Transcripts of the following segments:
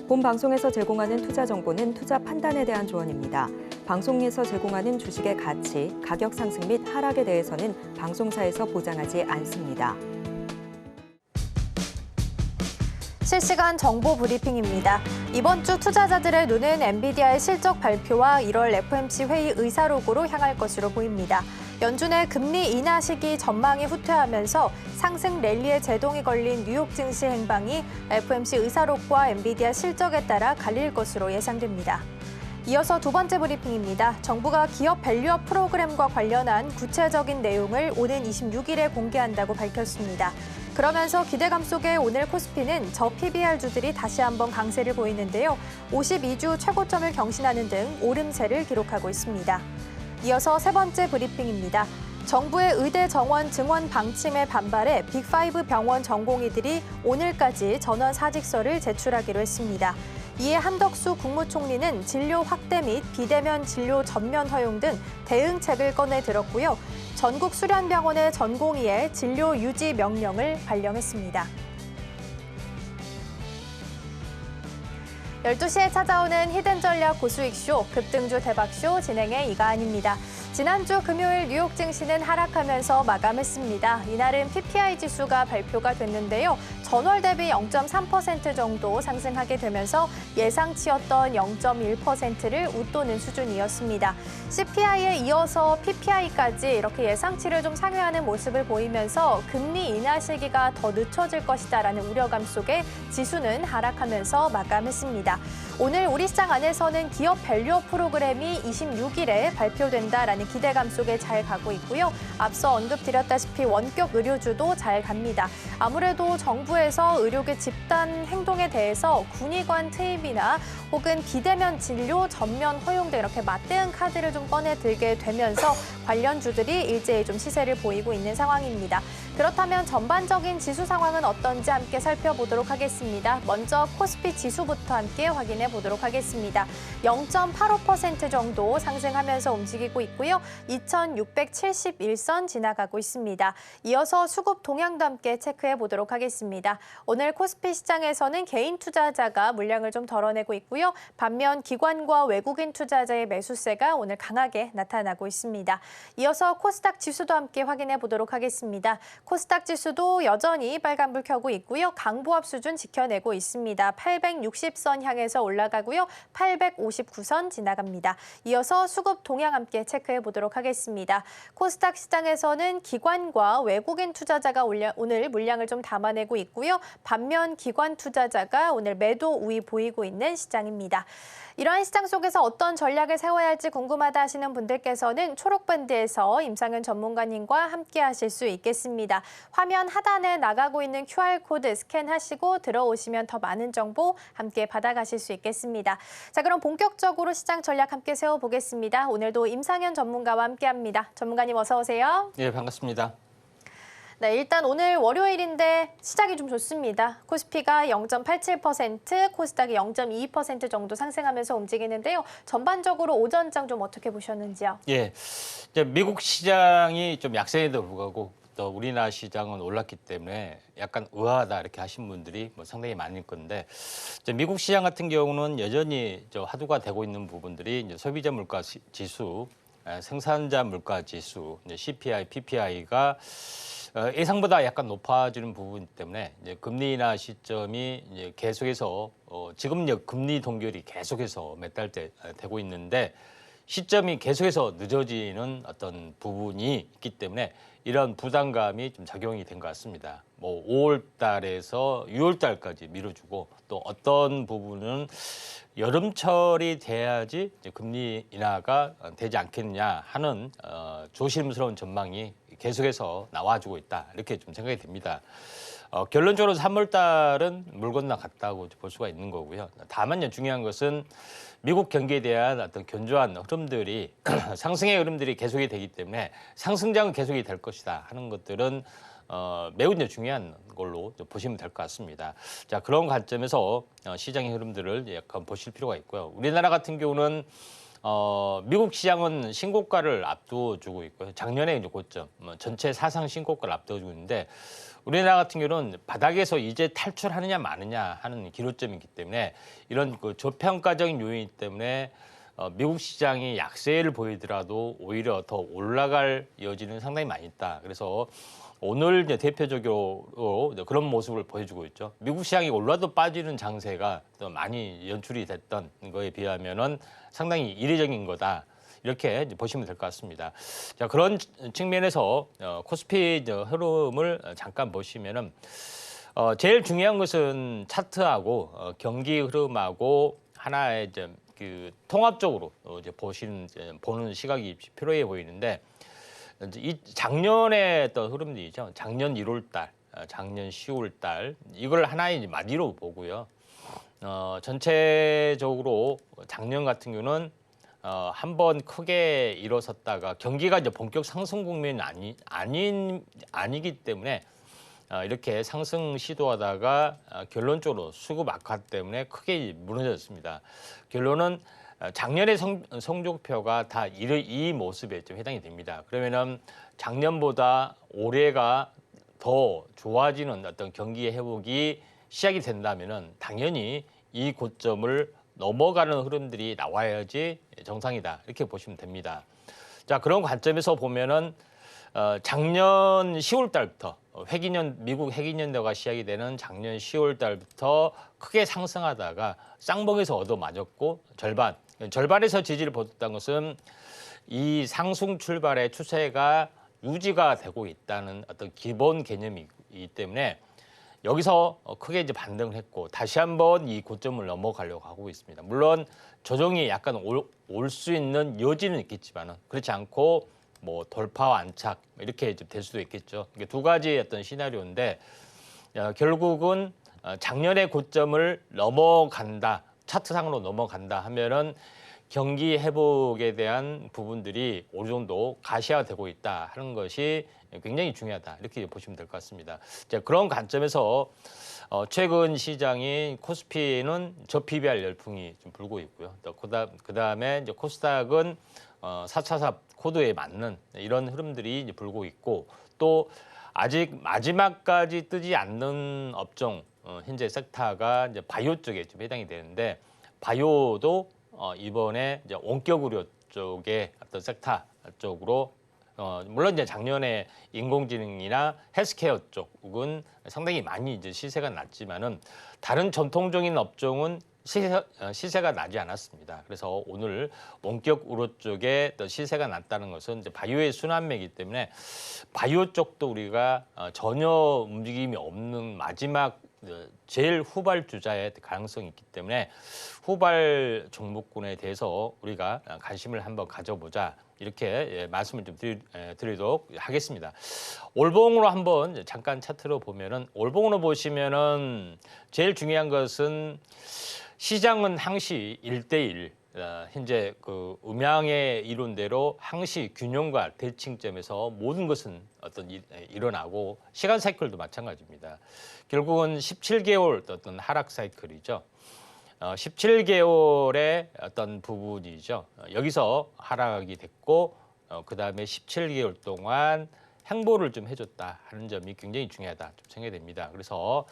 본 방송에서 제공하는 투자 정보는 투자 판단에 대한 조언입니다. 방송에서 제공하는 주식의 가치, 가격 상승 및 하락에 대해서는 방송사에서 보장하지 않습니다. 실시간 정보 브리핑입니다. 이번 주 투자자들의 눈은 엔비디아의 실적 발표와 1월 FOMC 회의 의사록으로 향할 것으로 보입니다. 연준의 금리 인하 시기 전망이 후퇴하면서 상승 랠리에 제동이 걸린 뉴욕 증시 행방이 FOMC 의사록과 엔비디아 실적에 따라 갈릴 것으로 예상됩니다. 이어서 두 번째 브리핑입니다. 정부가 기업 밸류업 프로그램과 관련한 구체적인 내용을 오는 26일에 공개한다고 밝혔습니다. 그러면서 기대감 속에 오늘 코스피는 저 PBR주들이 다시 한번 강세를 보이는데요. 52주 최고점을 경신하는 등 오름세를 기록하고 있습니다. 이어서 세 번째 브리핑입니다. 정부의 의대 정원 증원 방침에 반발해 빅5 병원 전공의들이 오늘까지 전원 사직서를 제출하기로 했습니다. 이에 한덕수 국무총리는 진료 확대 및 비대면 진료 전면 허용 등 대응책을 꺼내 들었고요. 전국 수련병원의 전공의의 진료 유지 명령을 발령했습니다. 12시에 찾아오는 히든 전략 고수익쇼, 급등주 대박쇼 진행의 이가은입니다. 지난주 금요일 뉴욕 증시는 하락하면서 마감했습니다. 이날은 PPI 지수가 발표가 됐는데요. 전월 대비 0.3% 정도 상승하게 되면서 예상치였던 0.1%를 웃도는 수준이었습니다. CPI에 이어서 PPI까지 이렇게 예상치를 좀 상회하는 모습을 보이면서 금리 인하 시기가 더 늦춰질 것이다라는 우려감 속에 지수는 하락하면서 마감했습니다. 오늘 우리 시장 안에서는 기업 밸류업 프로그램이 26일에 발표된다라는 기대감 속에 잘 가고 있고요. 앞서 언급드렸다시피 원격 의료주도 잘 갑니다. 아무래도 정부에서 의료계 집단 행동에 대해서 군의관 투입이나 혹은 비대면 진료 전면 허용 등 이렇게 맞대응 카드를 좀 꺼내 들게 되면서 관련주들이 일제히 좀 시세를 보이고 있는 상황입니다. 그렇다면 전반적인 지수 상황은 어떤지 함께 살펴보도록 하겠습니다. 먼저 코스피 지수부터 함께 확인해 보도록 하겠습니다. 0.85% 정도 상승하면서 움직이고 있고요. 2671선 지나가고 있습니다. 이어서 수급 동향도 함께 체크해 보도록 하겠습니다. 오늘 코스피 시장에서는 개인 투자자가 물량을 좀 덜어내고 있고요. 반면 기관과 외국인 투자자의 매수세가 오늘 강하게 나타나고 있습니다. 이어서 코스닥 지수도 함께 확인해 보도록 하겠습니다. 코스닥 지수도 여전히 빨간불 켜고 있고요. 강보합 수준 지켜내고 있습니다. 860선 향해서 올라가고요. 859선 지나갑니다. 이어서 수급 동향 함께 체크해 보도록 하겠습니다. 코스닥 시장에서는 기관과 외국인 투자자가 오늘 물량을 좀 담아내고 있고요. 반면 기관 투자자가 오늘 매도 우위 보이고 있는 시장입니다. 이러한 시장 속에서 어떤 전략을 세워야 할지 궁금하다 하시는 분들께서는 초록밴드에서 임상현 전문가님과 함께 하실 수 있겠습니다. 화면 하단에 나가고 있는 QR코드 스캔하시고 들어오시면 더 많은 정보 함께 받아가실 수 있겠습니다. 자, 그럼 본격적으로 시장 전략 함께 세워보겠습니다. 오늘도 임상현 전문가와 함께합니다. 전문가님 어서 오세요. 네, 반갑습니다. 네, 일단 오늘 월요일인데 시작이 좀 좋습니다. 코스피가 0.87%, 코스닥이 0.22% 정도 상승하면서 움직이는데요. 전반적으로 오전장 좀 어떻게 보셨는지요? 예, 이제 미국 시장이 좀 약세에도 불구하고 또 우리나라 시장은 올랐기 때문에 약간 의아하다 이렇게 하신 분들이 뭐 상당히 많을 건데, 이제 미국 시장 같은 경우는 여전히 화두가 되고 있는 부분들이 이제 소비자 물가 지수, 생산자 물가 지수, 이제 CPI, PPI가 예상보다 약간 높아지는 부분 때문에 이제 금리 인하 시점이 이제 계속해서 지금 금리 동결이 계속해서 몇 달째 되고 있는데 시점이 계속해서 늦어지는 어떤 부분이 있기 때문에 이런 부담감이 좀 작용이 된 것 같습니다. 뭐 5월 달에서 6월 달까지 미뤄주고 또 어떤 부분은 여름철이 돼야지 이제 금리 인하가 되지 않겠느냐 하는 조심스러운 전망이 계속해서 나와주고 있다 이렇게 좀 생각이 됩니다. 결론적으로 3월 달은 물 건너 갔다고 볼 수가 있는 거고요. 다만 중요한 것은 미국 경기에 대한 어떤 견조한 흐름들이 상승의 흐름들이 계속이 되기 때문에 상승장은 계속이 될 것이다 하는 것들은 매우 중요한 걸로 보시면 될 것 같습니다. 자, 그런 관점에서 시장의 흐름들을 약간 보실 필요가 있고요. 우리나라 같은 경우는 미국 시장은 신고가를 앞두어주고 있고요. 작년에 이제 고점, 전체 사상 신고가를 앞두어주고 있는데 우리나라 같은 경우는 바닥에서 이제 탈출하느냐 마느냐 하는 기로점이기 때문에 이런 그 저평가적인 요인 때문에 미국 시장이 약세를 보이더라도 오히려 더 올라갈 여지는 상당히 많이 있다. 그래서 오늘 이제 대표적으로 그런 모습을 보여주고 있죠. 미국 시장이 올라도 빠지는 장세가 또 많이 연출이 됐던 거에 비하면은 상당히 이례적인 거다. 이렇게 이제 보시면 될 것 같습니다. 자, 그런 측면에서 코스피 흐름을 잠깐 보시면은 제일 중요한 것은 차트하고 경기 흐름하고 하나의 이제 그 통합적으로 이제 보는 시각이 필요해 보이는데 이 작년에 어떤 흐름들이죠. 작년 1월 달, 작년 10월 달 이걸 하나의 이제 마디로 보고요. 전체적으로 작년 같은 경우는 한번 크게 일어섰다가 경기가 이제 본격 상승 국면이 아니기 때문에 이렇게 상승 시도하다가 결론적으로 수급 악화 때문에 크게 무너졌습니다. 결론은 작년의 성적표가 다 이 모습에 좀 해당이 됩니다. 그러면은 작년보다 올해가 더 좋아지는 어떤 경기 회복이 시작이 된다면은 당연히 이 고점을 넘어가는 흐름들이 나와야지 정상이다. 이렇게 보시면 됩니다. 자, 그런 관점에서 보면은 작년 10월 달부터 미국 회기년도가 시작이 되는 작년 10월 달부터 크게 상승하다가 쌍봉에서 얻어맞았고 절반에서 지지를 보였다는 것은 이 상승 출발의 추세가 유지가 되고 있다는 어떤 기본 개념이기 때문에 여기서 크게 이제 반등을 했고 다시 한번 이 고점을 넘어가려고 하고 있습니다. 물론 조정이 약간 올 수 있는 여지는 있겠지만은 그렇지 않고 뭐 돌파와 안착 이렇게 될 수도 있겠죠. 이게 두 가지의 어떤 시나리오인데 결국은 작년의 고점을 넘어간다, 차트상으로 넘어간다 하면은 경기 회복에 대한 부분들이 어느 정도 가시화되고 있다 하는 것이 굉장히 중요하다 이렇게 보시면 될 것 같습니다. 자, 그런 관점에서 최근 시장인 코스피는 저PBR 열풍이 좀 불고 있고요. 또 그다음에 이제 코스닥은 4차삽 코드에 맞는 이런 흐름들이 이제 불고 있고 또 아직 마지막까지 뜨지 않는 업종 현재 섹터가 이제 바이오 쪽에 좀 해당이 되는데 바이오도 이번에 이제 원격 의료 쪽의 어떤 섹터 쪽으로 물론 이제 작년에 인공지능이나 헬스케어 쪽은 상당히 많이 이제 시세가 났지만은 다른 전통적인 업종은 시세가 나지 않았습니다. 그래서 오늘 원격 의료 쪽에 시세가 났다는 것은 이제 바이오의 순환매이기 때문에 바이오 쪽도 우리가 전혀 움직임이 없는 마지막 제일 후발 주자의 가능성이 있기 때문에 후발 종목군에 대해서 우리가 관심을 한번 가져보자 이렇게 말씀을 좀 드리도록 하겠습니다. 올봉으로 한번 잠깐 차트로 보면은 올봉으로 보시면은 제일 중요한 것은 시장은 항시 1대1 현재 그 음양의 이론대로 항시 균형과 대칭점에서 모든 것은 일어나고 시간 사이클도 마찬가지입니다. 결국은 17개월 어떤 하락 사이클이죠. 17개월의 어떤 부분이죠. 여기서 하락이 됐고 그다음에 17개월 동안 행보를 좀 해줬다 하는 점이 굉장히 중요하다 좀 생각이 됩니다. 그래서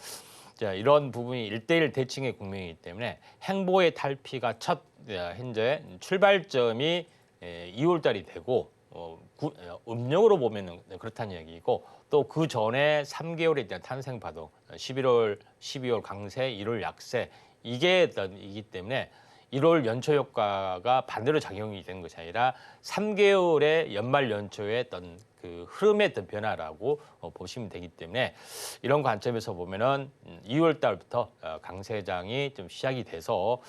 자, 이런 부분이 1대1 대칭의 국면이기 때문에 행보의 탈피가 첫 현재 출발점이 2월 달이 되고 음력으로 보면 그렇다는 얘기고 또 그 전에 3개월에 대한 탄생 파동 11월, 12월 강세, 1월 약세 이게 이기 때문에 1월 연초 효과가 반대로 작용이 된 것이 아니라 3개월의 연말 연초의 어떤 그 흐름의 어떤 변화라고 보시면 되기 때문에 이런 관점에서 보면은 2월 달부터 강세장이 좀 시작이 돼서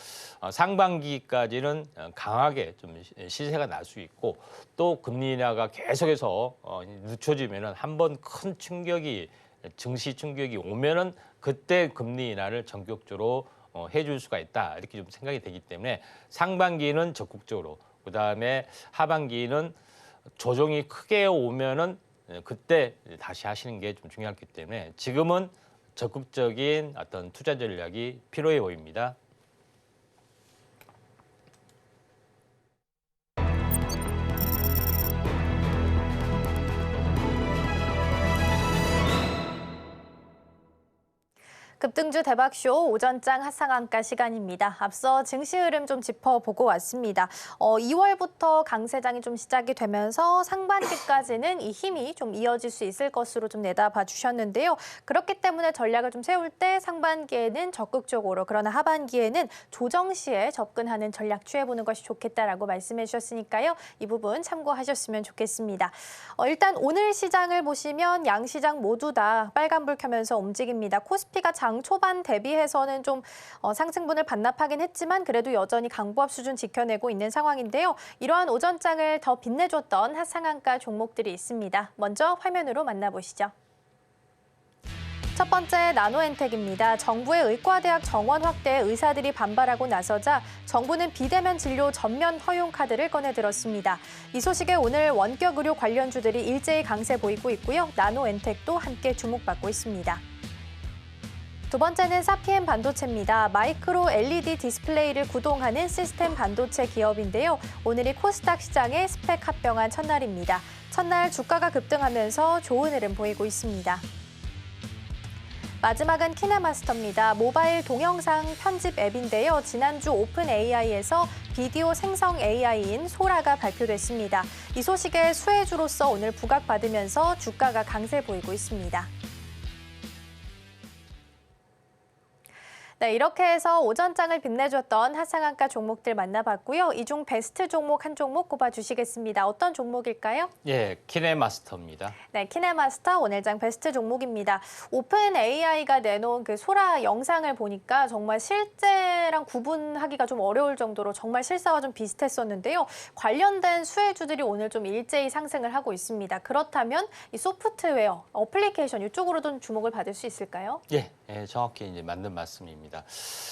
상반기까지는 강하게 좀 시세가 날 수 있고 또 금리 인하가 계속해서 늦춰지면은 한번 큰 충격이 증시 충격이 오면은 그때 금리 인하를 전격적으로 해줄 수가 있다 이렇게 좀 생각이 되기 때문에 상반기는 적극적으로 그다음에 하반기는 조정이 크게 오면은 그때 다시 하시는 게 좀 중요하기 때문에 지금은 적극적인 어떤 투자 전략이 필요해 보입니다. 급등주 대박쇼 오전장 핫상한가 시간입니다. 앞서 증시 흐름 좀 짚어보고 왔습니다. 2월부터 강세장이 좀 시작이 되면서 상반기까지는 이 힘이 좀 이어질 수 있을 것으로 좀 내다봐 주셨는데요. 그렇기 때문에 전략을 좀 세울 때 상반기에는 적극적으로 그러나 하반기에는 조정 시에 접근하는 전략 취해보는 것이 좋겠다라고 말씀해 주셨으니까요. 이 부분 참고하셨으면 좋겠습니다. 일단 오늘 시장을 보시면 양시장 모두 다 빨간불 켜면서 움직입니다. 코스피가 장 초반 대비해서는 좀 상승분을 반납하긴 했지만 그래도 여전히 강보합 수준 지켜내고 있는 상황인데요. 이러한 오전장을 더 빛내줬던 핫상한가 종목들이 있습니다. 먼저 화면으로 만나보시죠. 첫 번째 나노엔텍입니다. 정부의 의과대학 정원 확대에 의사들이 반발하고 나서자 정부는 비대면 진료 전면 허용 카드를 꺼내들었습니다. 이 소식에 오늘 원격 의료 관련주들이 일제히 강세 보이고 있고요. 나노엔텍도 함께 주목받고 있습니다. 두 번째는 사피엔 반도체입니다. 마이크로 LED 디스플레이를 구동하는 시스템 반도체 기업인데요. 오늘이 코스닥 시장에 스펙 합병한 첫날입니다. 첫날 주가가 급등하면서 좋은 흐름 보이고 있습니다. 마지막은 키네마스터입니다. 모바일 동영상 편집 앱인데요. 지난주 오픈 AI에서 비디오 생성 AI인 소라가 발표됐습니다. 이 소식에 수혜주로서 오늘 부각받으면서 주가가 강세 보이고 있습니다. 네, 이렇게 해서 오전장을 빛내줬던 핫상한가 종목들 만나봤고요. 이 중 베스트 종목 한 종목 꼽아주시겠습니다. 어떤 종목일까요? 예, 키네마스터입니다. 네, 키네마스터 오늘장 베스트 종목입니다. 오픈 AI가 내놓은 그 소라 영상을 보니까 정말 실제랑 구분하기가 좀 어려울 정도로 정말 실사와 좀 비슷했었는데요. 관련된 수혜주들이 오늘 좀 일제히 상승을 하고 있습니다. 그렇다면 이 소프트웨어, 어플리케이션 이쪽으로도 주목을 받을 수 있을까요? 예, 정확히 이제 맞는 말씀입니다.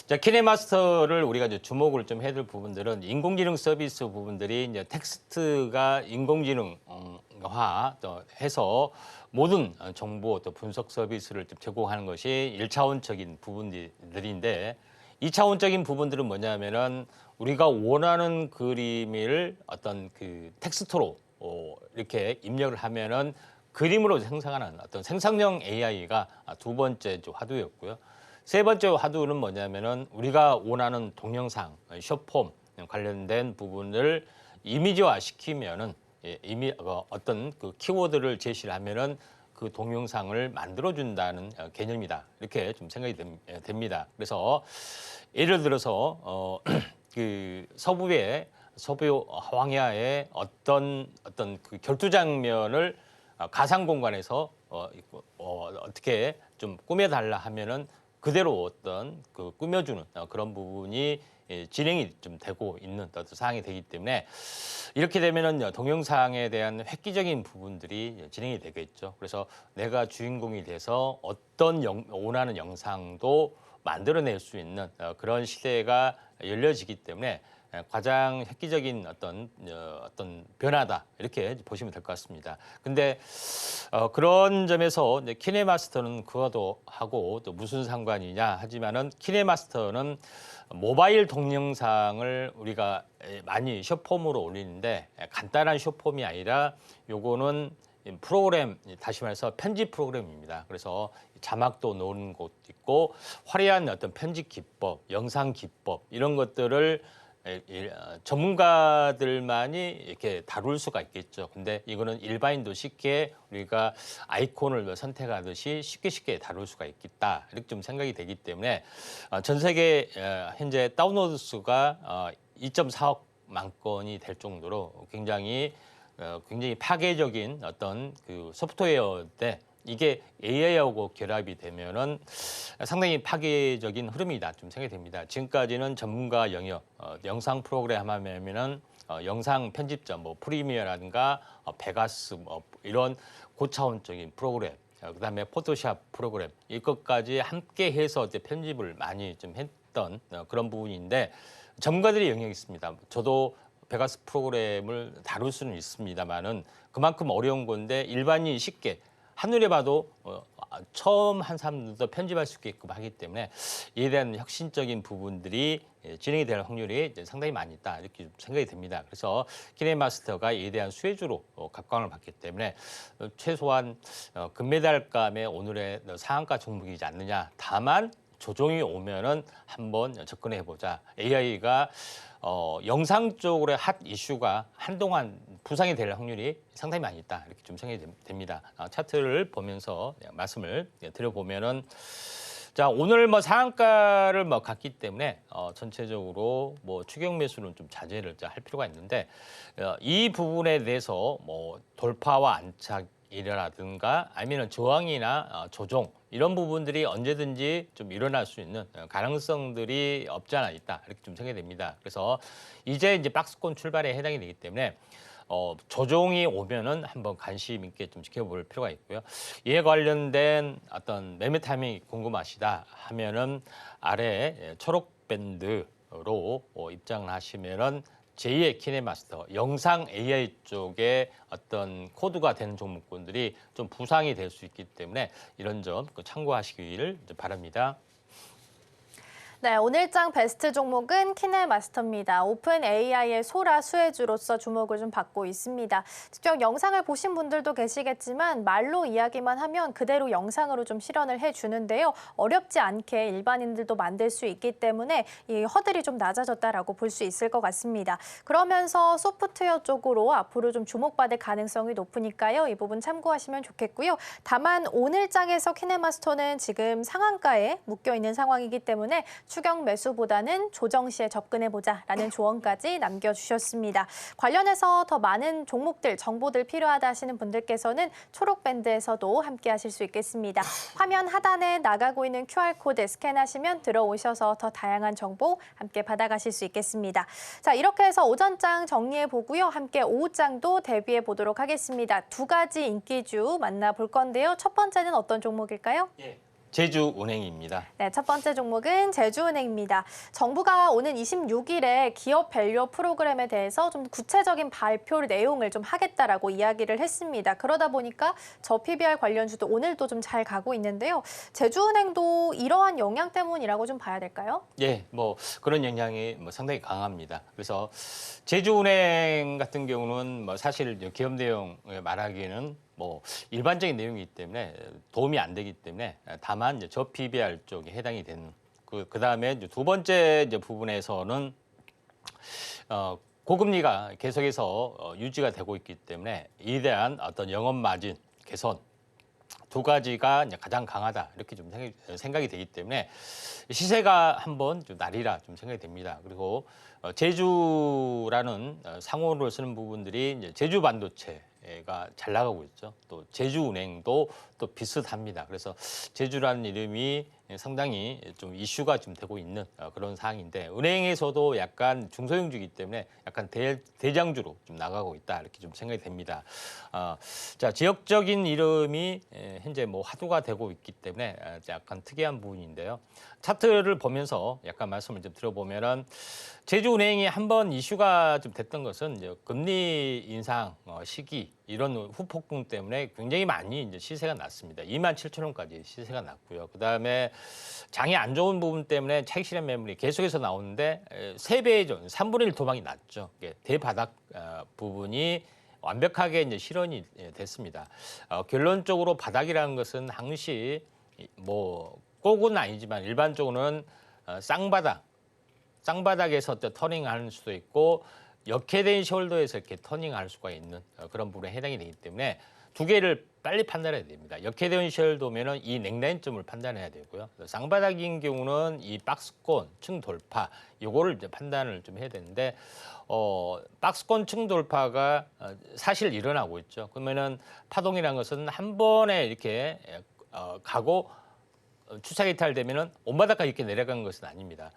자, 키네마스터를 우리가 이제 주목을 좀 해둘 부분들은 인공지능 서비스 부분들이 이제 텍스트가 인공지능화 해서 모든 정보 또 분석 서비스를 좀 제공하는 것이 1차원적인 부분들인데 2차원적인 부분들은 뭐냐면은 우리가 원하는 그림을 어떤 그 텍스트로 이렇게 입력을 하면은 그림으로 생성하는 어떤 생성형 AI가 두 번째 화두였고요. 세 번째 화두는 뭐냐면은 우리가 원하는 동영상, 숏폼 관련된 부분을 이미지화 시키면은 어떤 그 키워드를 제시를 하면은 그 동영상을 만들어준다는 개념이다. 이렇게 좀 생각이 됩니다. 그래서 예를 들어서 그 서부 황야의 어떤 그 결투 장면을 가상 공간에서 어떻게 좀 꾸며달라 하면은 그대로 어떤 그 꾸며주는 그런 부분이 진행이 좀 되고 있는 어떤 사항이 되기 때문에 이렇게 되면은 동영상에 대한 획기적인 부분들이 진행이 되겠죠. 그래서 내가 주인공이 돼서 어떤 원하는 영상도 만들어낼 수 있는 그런 시대가 열려지기 때문에 가장 획기적인 어떤 변화다 이렇게 보시면 될 것 같습니다. 근데 그런 점에서 이제 키네마스터는 그것도 하고 또 무슨 상관이냐 하지만은 키네마스터는 모바일 동영상을 우리가 많이 숏폼으로 올리는데 간단한 숏폼이 아니라 요거는 프로그램, 다시 말해서 편집 프로그램입니다. 그래서 자막도 넣는 곳 있고 화려한 어떤 편집 기법, 영상 기법 이런 것들을 전문가들만이 이렇게 다룰 수가 있겠죠. 근데 이거는 일반인도 쉽게 우리가 아이콘을 선택하듯이 쉽게 다룰 수가 있겠다. 이렇게 좀 생각이 되기 때문에 전 세계 현재 다운로드 수가 2.4억만 건이 될 정도로 굉장히 파괴적인 어떤 그 소프트웨어인데 이게 AI하고 결합이 되면은 상당히 파괴적인 흐름이다 좀 생각이 됩니다. 지금까지는 전문가 영역, 영상 프로그램 하면은 영상 편집점, 뭐 프리미어라든가 베가스 이런 고차원적인 프로그램, 그다음에 포토샵 프로그램 이것까지 함께 해서 이제 편집을 많이 좀 했던 그런 부분인데 전문가들의 영역이 있습니다. 저도 베가스 프로그램을 다룰 수는 있습니다만은 그만큼 어려운 건데 일반인이 쉽게 한눈에 봐도 처음 한 사람들도 편집할 수 있게끔 하기 때문에 이에 대한 혁신적인 부분들이 진행이 될 확률이 이제 상당히 많이 있다 이렇게 생각이 됩니다. 그래서 키네마스터가 이에 대한 수혜주로 각광을 받기 때문에 최소한 금메달감의 오늘의 상한가 종목이지 않느냐. 다만 조정이 오면은 한번 접근해 보자. AI가 영상 쪽으로의 핫 이슈가 한동안 부상이 될 확률이 상당히 많이 있다 이렇게 좀 생각이 됩니다. 차트를 보면서 말씀을 드려보면은 자 오늘 뭐 상한가를 뭐 갔기 때문에 전체적으로 뭐 추격 매수는 좀 자제를 할 필요가 있는데 이 부분에 대해서 뭐 돌파와 안착이라든가 아니면 저항이나 조정 이런 부분들이 언제든지 좀 일어날 수 있는 가능성들이 없지 않아 있다 이렇게 좀 생각이 됩니다. 그래서 이제 박스권 출발에 해당이 되기 때문에 조정이 오면은 한번 관심 있게 좀 지켜볼 필요가 있고요. 이에 관련된 어떤 매매 타이밍이 궁금하시다 하면은 아래 초록 밴드로 입장을 하시면은 제2의 키네마스터 영상 AI 쪽에 어떤 코드가 되는 종목군들이 좀 부상이 될 수 있기 때문에 이런 점 참고하시기를 바랍니다. 네, 오늘장 베스트 종목은 키네마스터입니다. 오픈 AI의 소라 수혜주로서 주목을 좀 받고 있습니다. 직접 영상을 보신 분들도 계시겠지만 말로 이야기만 하면 그대로 영상으로 좀 실현을 해주는데요. 어렵지 않게 일반인들도 만들 수 있기 때문에 이 허들이 좀 낮아졌다라고 볼 수 있을 것 같습니다. 그러면서 소프트웨어 쪽으로 앞으로 좀 주목받을 가능성이 높으니까요. 이 부분 참고하시면 좋겠고요. 다만 오늘장에서 키네마스터는 지금 상한가에 묶여 있는 상황이기 때문에 추격 매수보다는 조정 시에 접근해보자라는 조언까지 남겨주셨습니다. 관련해서 더 많은 종목들, 정보들 필요하다 하시는 분들께서는 초록밴드에서도 함께 하실 수 있겠습니다. 화면 하단에 나가고 있는 QR코드 스캔하시면 들어오셔서 더 다양한 정보 함께 받아가실 수 있겠습니다. 자, 이렇게 해서 오전장 정리해보고요. 함께 오후장도 대비해 보도록 하겠습니다. 두 가지 인기주 만나볼 건데요. 첫 번째는 어떤 종목일까요? 제주은행입니다. 네, 첫 번째 종목은 제주은행입니다. 정부가 오는 26일에 기업 밸류 프로그램에 대해서 좀 구체적인 발표 내용을 좀 하겠다라고 이야기를 했습니다. 그러다 보니까 저 PBR 관련주도 오늘도 좀 잘 가고 있는데요. 제주은행도 이러한 영향 때문이라고 좀 봐야 될까요? 예, 뭐 그런 영향이 상당히 강합니다. 그래서 제주은행 같은 경우는 뭐 사실 기업 내용 말하기에는 뭐 일반적인 내용이기 때문에 도움이 안 되기 때문에 다만 이제 저 PBR 쪽에 해당이 되는 그 다음에 이제 두 번째 이제 부분에서는 고금리가 계속해서 유지가 되고 있기 때문에 이에 대한 어떤 영업 마진 개선 두 가지가 이제 가장 강하다 이렇게 좀 생각이 되기 때문에 시세가 한번 좀 나리라 좀 생각이 됩니다. 그리고 제주라는 상호를 쓰는 부분들이 이제 제주 반도체가 잘 나가고 있죠. 또 제주은행도 또 비슷합니다. 그래서 제주라는 이름이 상당히 좀 이슈가 좀 되고 있는 그런 상황인데 은행에서도 약간 중소형주이기 때문에 약간 대장주로 좀 나가고 있다 이렇게 좀 생각이 됩니다. 자 지역적인 이름이 현재 뭐 화두가 되고 있기 때문에 약간 특이한 부분인데요. 차트를 보면서 약간 말씀을 좀 들어보면은 제주은행이 한번 이슈가 좀 됐던 것은 이제 금리 인상 시기 이런 후폭풍 때문에 굉장히 많이 이제 시세가 났습니다. 27,000원까지 시세가 났고요. 그 다음에 장이 안 좋은 부분 때문에 차익 실현 매물이 계속해서 나오는데 3배의 3분의 1 도망이 났죠. 대바닥 부분이 완벽하게 이제 실현이 됐습니다. 결론적으로 바닥이라는 것은 항시 뭐 꼭은 아니지만 일반적으로는 쌍바닥에서 터닝할 수도 있고 역회된 숄더에서 이렇게 터닝할 수가 있는 그런 부분에 해당이 되기 때문에 두 개를 빨리 판단해야 됩니다. 역회된 숄더면은 이 넥라인점을 판단해야 되고요. 쌍바닥인 경우는 이 박스권 층 돌파 요거를 이제 판단을 좀 해야 되는데 박스권 층 돌파가 사실 일어나고 있죠. 그러면은 파동이라는 것은 한 번에 이렇게 가고 추세 이탈되면은 온바닥까지 이렇게 내려간 것은 아닙니다.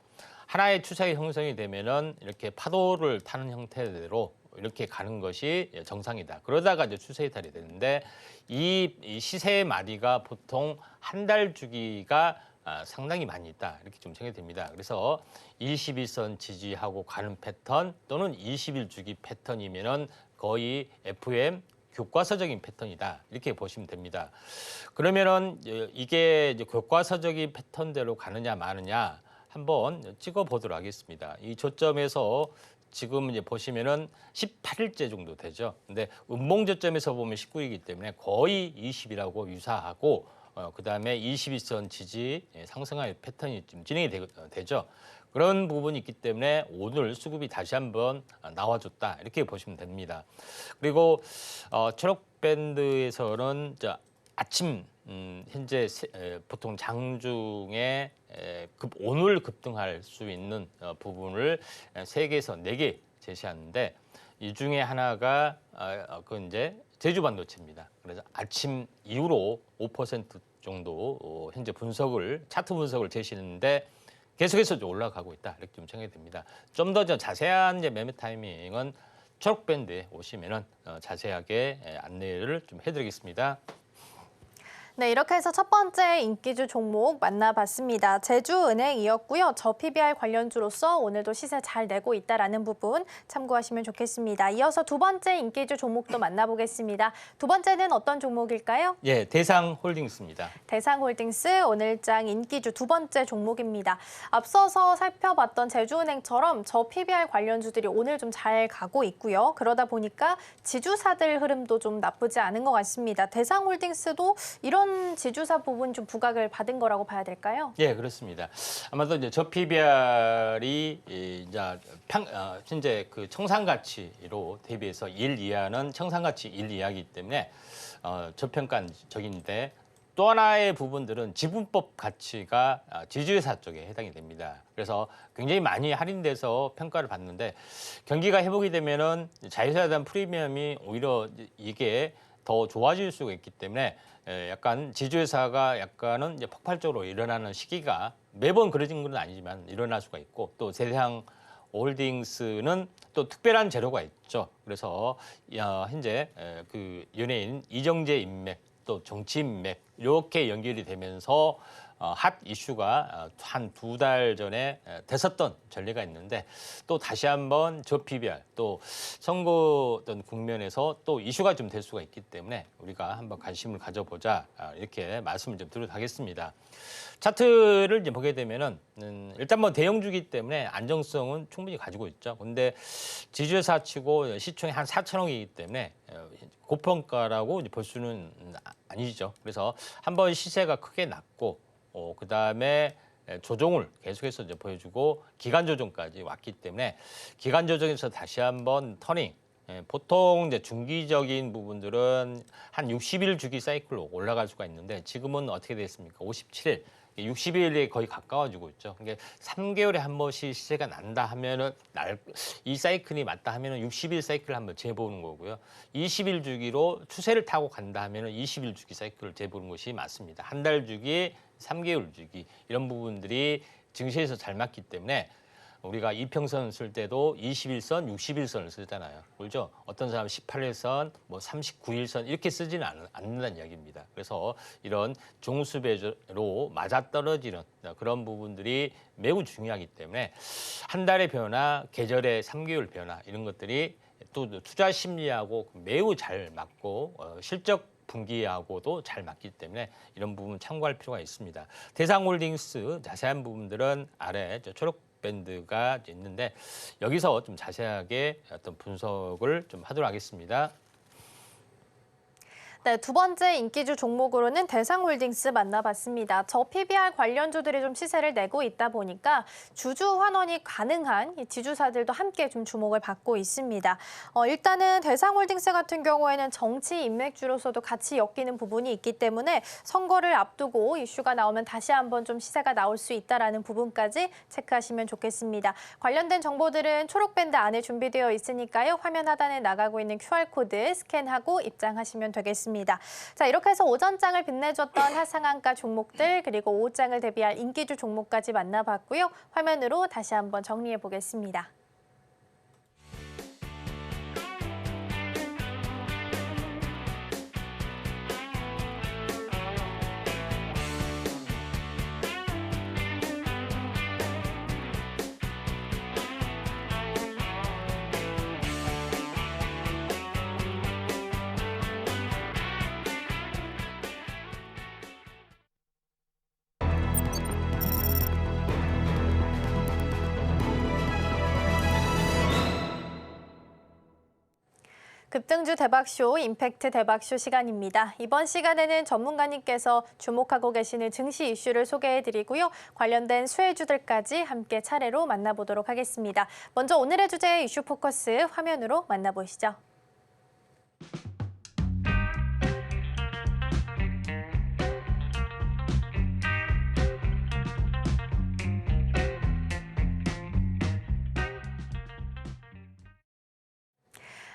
하나의 추세가 형성이 되면은 이렇게 파도를 타는 형태대로 이렇게 가는 것이 정상이다. 그러다가 이제 추세 이탈이 되는데 이 시세의 마디가 보통 한 달 주기가 상당히 많이 있다. 이렇게 좀 생각이 됩니다. 그래서 21선 지지하고 가는 패턴 또는 20일 주기 패턴이면은 거의 FM, 교과서적인 패턴이다 이렇게 보시면 됩니다. 그러면은 이게 이제 교과서적인 패턴대로 가느냐 마느냐 한번 찍어 보도록 하겠습니다. 이 저점에서 지금 이제 보시면은 18일째 정도 되죠. 근데 음봉 저점에서 보면 19이기 때문에 거의 20이라고 유사하고 그다음에 21선 지지 상승할 패턴이 좀 진행이 되죠. 그런 부분이 있기 때문에 오늘 수급이 다시 한번 나와줬다 이렇게 보시면 됩니다. 그리고 초록 밴드에서는 아침 현재 보통 장중에 오늘 급등할 수 있는 부분을 3개에서 4개 제시하는데 이 중에 하나가 그 이제 제주 반도체입니다. 그래서 아침 이후로 5% 정도 현재 차트 분석을 제시했는데 계속해서 좀 올라가고 있다 이렇게 좀 생각이 됩니다. 좀 더 자세한 이제 매매 타이밍은 초록 밴드에 오시면은 자세하게 안내를 좀 해드리겠습니다. 네, 이렇게 해서 첫 번째 인기주 종목 만나봤습니다. 제주은행이었고요. 저 PBR 관련주로서 오늘도 시세 잘 내고 있다라는 부분 참고하시면 좋겠습니다. 이어서 두 번째 인기주 종목도 만나보겠습니다. 두 번째는 어떤 종목일까요? 예, 대상홀딩스입니다. 대상홀딩스 오늘장 인기주 두 번째 종목입니다. 앞서서 살펴봤던 제주은행처럼 저 PBR 관련주들이 오늘 좀 잘 가고 있고요. 그러다 보니까 지주사들 흐름도 좀 나쁘지 않은 것 같습니다. 대상홀딩스도 이런 지주사 부분 좀 부각을 받은 거라고 봐야 될까요? 예, 그렇습니다. 아마도 이제 저 PBR이 이제 현재 그 청산가치로 대비해서 1 이하는 청산가치 1 이하이기 때문에 저평가적인데 또 하나의 부분들은 지분법 가치가 지주회사 쪽에 해당이 됩니다. 그래서 굉장히 많이 할인돼서 평가를 받는데 경기가 회복이 되면은 자회사에 대한 프리미엄이 오히려 이게 더 좋아질 수가 있기 때문에 약간 지주회사가 약간은 이제 폭발적으로 일어나는 시기가 매번 그러진 건 아니지만 일어날 수가 있고 또 대상 홀딩스는 또 특별한 재료가 있죠. 그래서 현재 그 연예인 이정재 인맥 또 정치 인맥 이렇게 연결이 되면서 핫 이슈가 한 2달 전에 됐었던 전례가 있는데 또 다시 한번 저 PBR 또 선거 어떤 국면에서 또 이슈가 좀 될 수가 있기 때문에 우리가 한번 관심을 가져보자 이렇게 말씀을 좀 드리도록 하겠습니다. 차트를 이제 보게 되면은 일단 뭐 대형주기 때문에 안정성은 충분히 가지고 있죠. 근데 지주회사 치고 시총이 한 4천억이기 때문에 고평가라고 이제 볼 수는 아니죠. 그래서 한번 시세가 크게 났고 그다음에 조정을 계속해서 이제 보여주고 기간 조정까지 왔기 때문에 기간 조정에서 다시 한번 터닝. 보통 이제 중기적인 부분들은 한 60일 주기 사이클로 올라갈 수가 있는데 지금은 어떻게 됐습니까? 57일. 60일에 거의 가까워지고 있죠. 그러니까 3개월에 한 번씩 시세가 난다 하면은 이 사이클이 맞다 하면은 60일 사이클을 한번 재보는 거고요. 20일 주기로 추세를 타고 간다 하면은 20일 주기 사이클을 재보는 것이 맞습니다. 한 달 주기, 3개월 주기 이런 부분들이 증시에서 잘 맞기 때문에 우리가 이평선 쓸 때도 21선, 60일선을 쓰잖아요. 그렇죠? 어떤 사람은 18일선, 뭐 39일선 이렇게 쓰지는 않는다는 이야기입니다. 그래서 이런 종수배로 맞아떨어지는 그런 부분들이 매우 중요하기 때문에 한 달의 변화, 계절의 3개월 변화 이런 것들이 또 투자 심리하고 매우 잘 맞고 실적 분기하고도 잘 맞기 때문에 이런 부분 참고할 필요가 있습니다. 대상홀딩스 자세한 부분들은 아래 초록 밴드가 있는데 여기서 좀 자세하게 어떤 분석을 좀 하도록 하겠습니다. 네, 두 번째 인기주 종목으로는 대상홀딩스 만나봤습니다. 저 PBR 관련주들이 좀 시세를 내고 있다 보니까 주주 환원이 가능한 이 지주사들도 함께 좀 주목을 받고 있습니다. 일단은 대상홀딩스 같은 경우에는 정치 인맥주로서도 같이 엮이는 부분이 있기 때문에 선거를 앞두고 이슈가 나오면 다시 한번 좀 시세가 나올 수 있다라는 부분까지 체크하시면 좋겠습니다. 관련된 정보들은 초록밴드 안에 준비되어 있으니까요. 화면 하단에 나가고 있는 QR코드 스캔하고 입장하시면 되겠습니다. 자, 이렇게 해서 오전장을 빛내줬던 하상한가 종목들 그리고 오후장을 대비할 인기주 종목까지 만나봤고요. 화면으로 다시 한번 정리해 보겠습니다. 급등주 대박쇼, 임팩트 대박쇼 시간입니다. 이번 시간에는 전문가님께서 주목하고 계시는 증시 이슈를 소개해드리고요. 관련된 수혜주들까지 함께 차례로 만나보도록 하겠습니다. 먼저 오늘의 주제 이슈 포커스 화면으로 만나보시죠.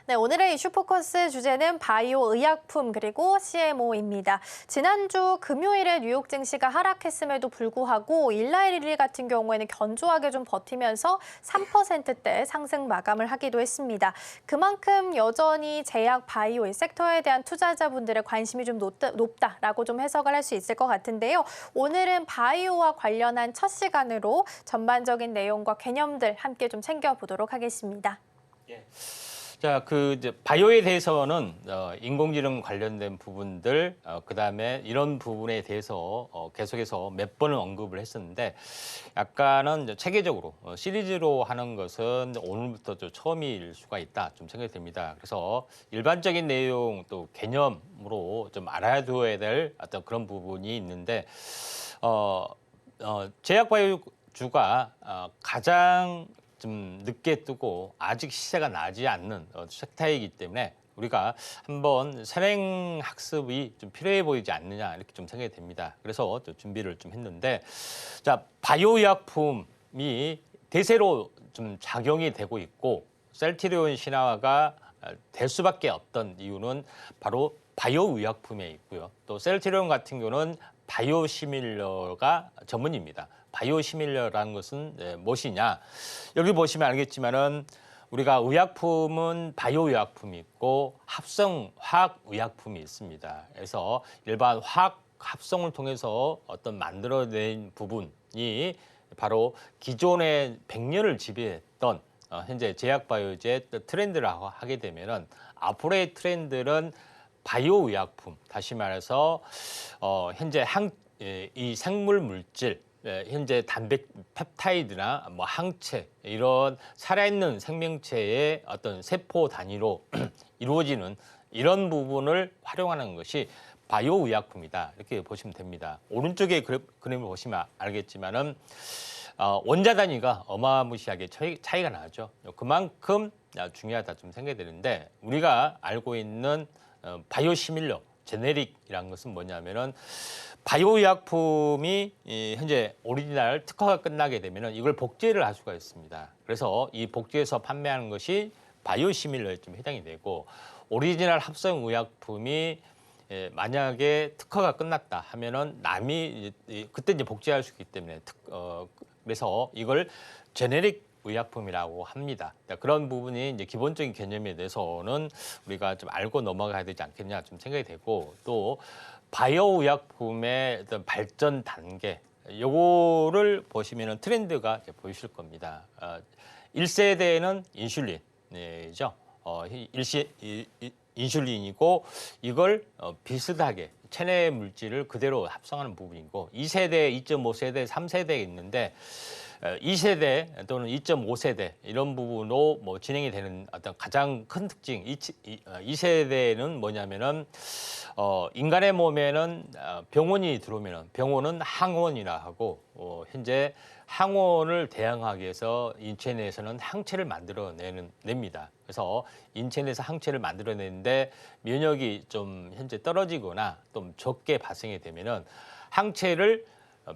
네, 오늘의 이슈 포커스 주제는 바이오 의약품 그리고 CMO입니다. 지난주 금요일에 뉴욕 증시가 하락했음에도 불구하고 일라일 1일 같은 경우에는 견조하게 좀 버티면서 3%대 상승 마감을 하기도 했습니다. 그만큼 여전히 제약 바이오 이 섹터에 대한 투자자분들의 관심이 좀 높다라고 좀 해석을 할 수 있을 것 같은데요. 오늘은 바이오와 관련한 첫 시간으로 전반적인 내용과 개념들 함께 좀 챙겨보도록 하겠습니다. 예. 자, 이제 바이오에 대해서는 인공지능 관련된 부분들, 그다음에 이런 부분에 대해서 계속해서 몇 번을 언급을 했었는데, 약간은 이제 체계적으로 시리즈로 하는 것은 오늘부터 좀 처음일 수가 있다 좀 생각이 듭니다. 그래서 일반적인 내용 또 개념으로 좀 알아둬야 될 어떤 그런 부분이 있는데, 제약 바이오주가 가장 좀 늦게 뜨고 아직 시세가 나지 않는 섹터이기 때문에 우리가 한번 선행 학습이 좀 필요해 보이지 않느냐 이렇게 좀 생각이 됩니다. 그래서 좀 준비를 좀 했는데, 자, 바이오 의약품이 대세로 좀 작용이 되고 있고 셀트리온 신화가 될 수밖에 없던 이유는 바로 바이오 의약품에 있고요. 또 셀트리온 같은 경우는 바이오 시밀러가 전문입니다. 바이오 시밀러라는 것은 무엇이냐? 여기 보시면 알겠지만은 우리가 의약품은 바이오 의약품이 있고 합성 화학 의약품이 있습니다. 그래서 일반 화학 합성을 통해서 어떤 만들어낸 부분이 바로 기존의 100년을 지배했던 현재 제약 바이오제 트렌드라고 하게 되면은 앞으로의 트렌드는 바이오 의약품, 다시 말해서 현재 이 생물 물질, 현재 단백 펩타이드나 뭐 항체 이런 살아있는 생명체의 어떤 세포 단위로 이루어지는 이런 부분을 활용하는 것이 바이오 의약품이다 이렇게 보시면 됩니다. 오른쪽에 그림을 보시면 알겠지만은 원자 단위가 어마무시하게 차이가 나죠. 그만큼 중요하다 좀 생각이 되는데, 우리가 알고 있는 바이오 시밀러 제네릭이라는 것은 뭐냐면은 바이오 의약품이 현재 오리지널 특허가 끝나게 되면은 이걸 복제를 할 수가 있습니다. 그래서 이 복제해서 판매하는 것이 바이오 시밀러에 좀 해당이 되고, 오리지널 합성 의약품이 만약에 특허가 끝났다 하면은 남이 그때 이제 복제할 수 있기 때문에 그래서 이걸 제네릭 의약품이라고 합니다. 그런 부분이 이제 기본적인 개념에 대해서는 우리가 좀 알고 넘어가야 되지 않겠냐 좀 생각이 되고, 또 바이오 의약품의 어떤 발전 단계 요거를 보시면은 트렌드가 이제 보이실 겁니다. 1세대는 인슐린이죠. 인슐린이고 이걸 비슷하게 체내 물질을 그대로 합성하는 부분이고, 2세대, 2.5세대, 3세대가 있는데 2세대 또는 2.5세대 이런 부분으로 뭐 진행이 되는 어떤 가장 큰 특징, 2세대는 뭐냐면은 인간의 몸에는 병원이 들어오면은 병원은 항원이라 하고 현재 항원을 대항하기 위해서 인체 내에서는 항체를 냅니다. 그래서 인체 내에서 항체를 만들어내는데 면역이 좀 현재 떨어지거나 좀 적게 발생이 되면은 항체를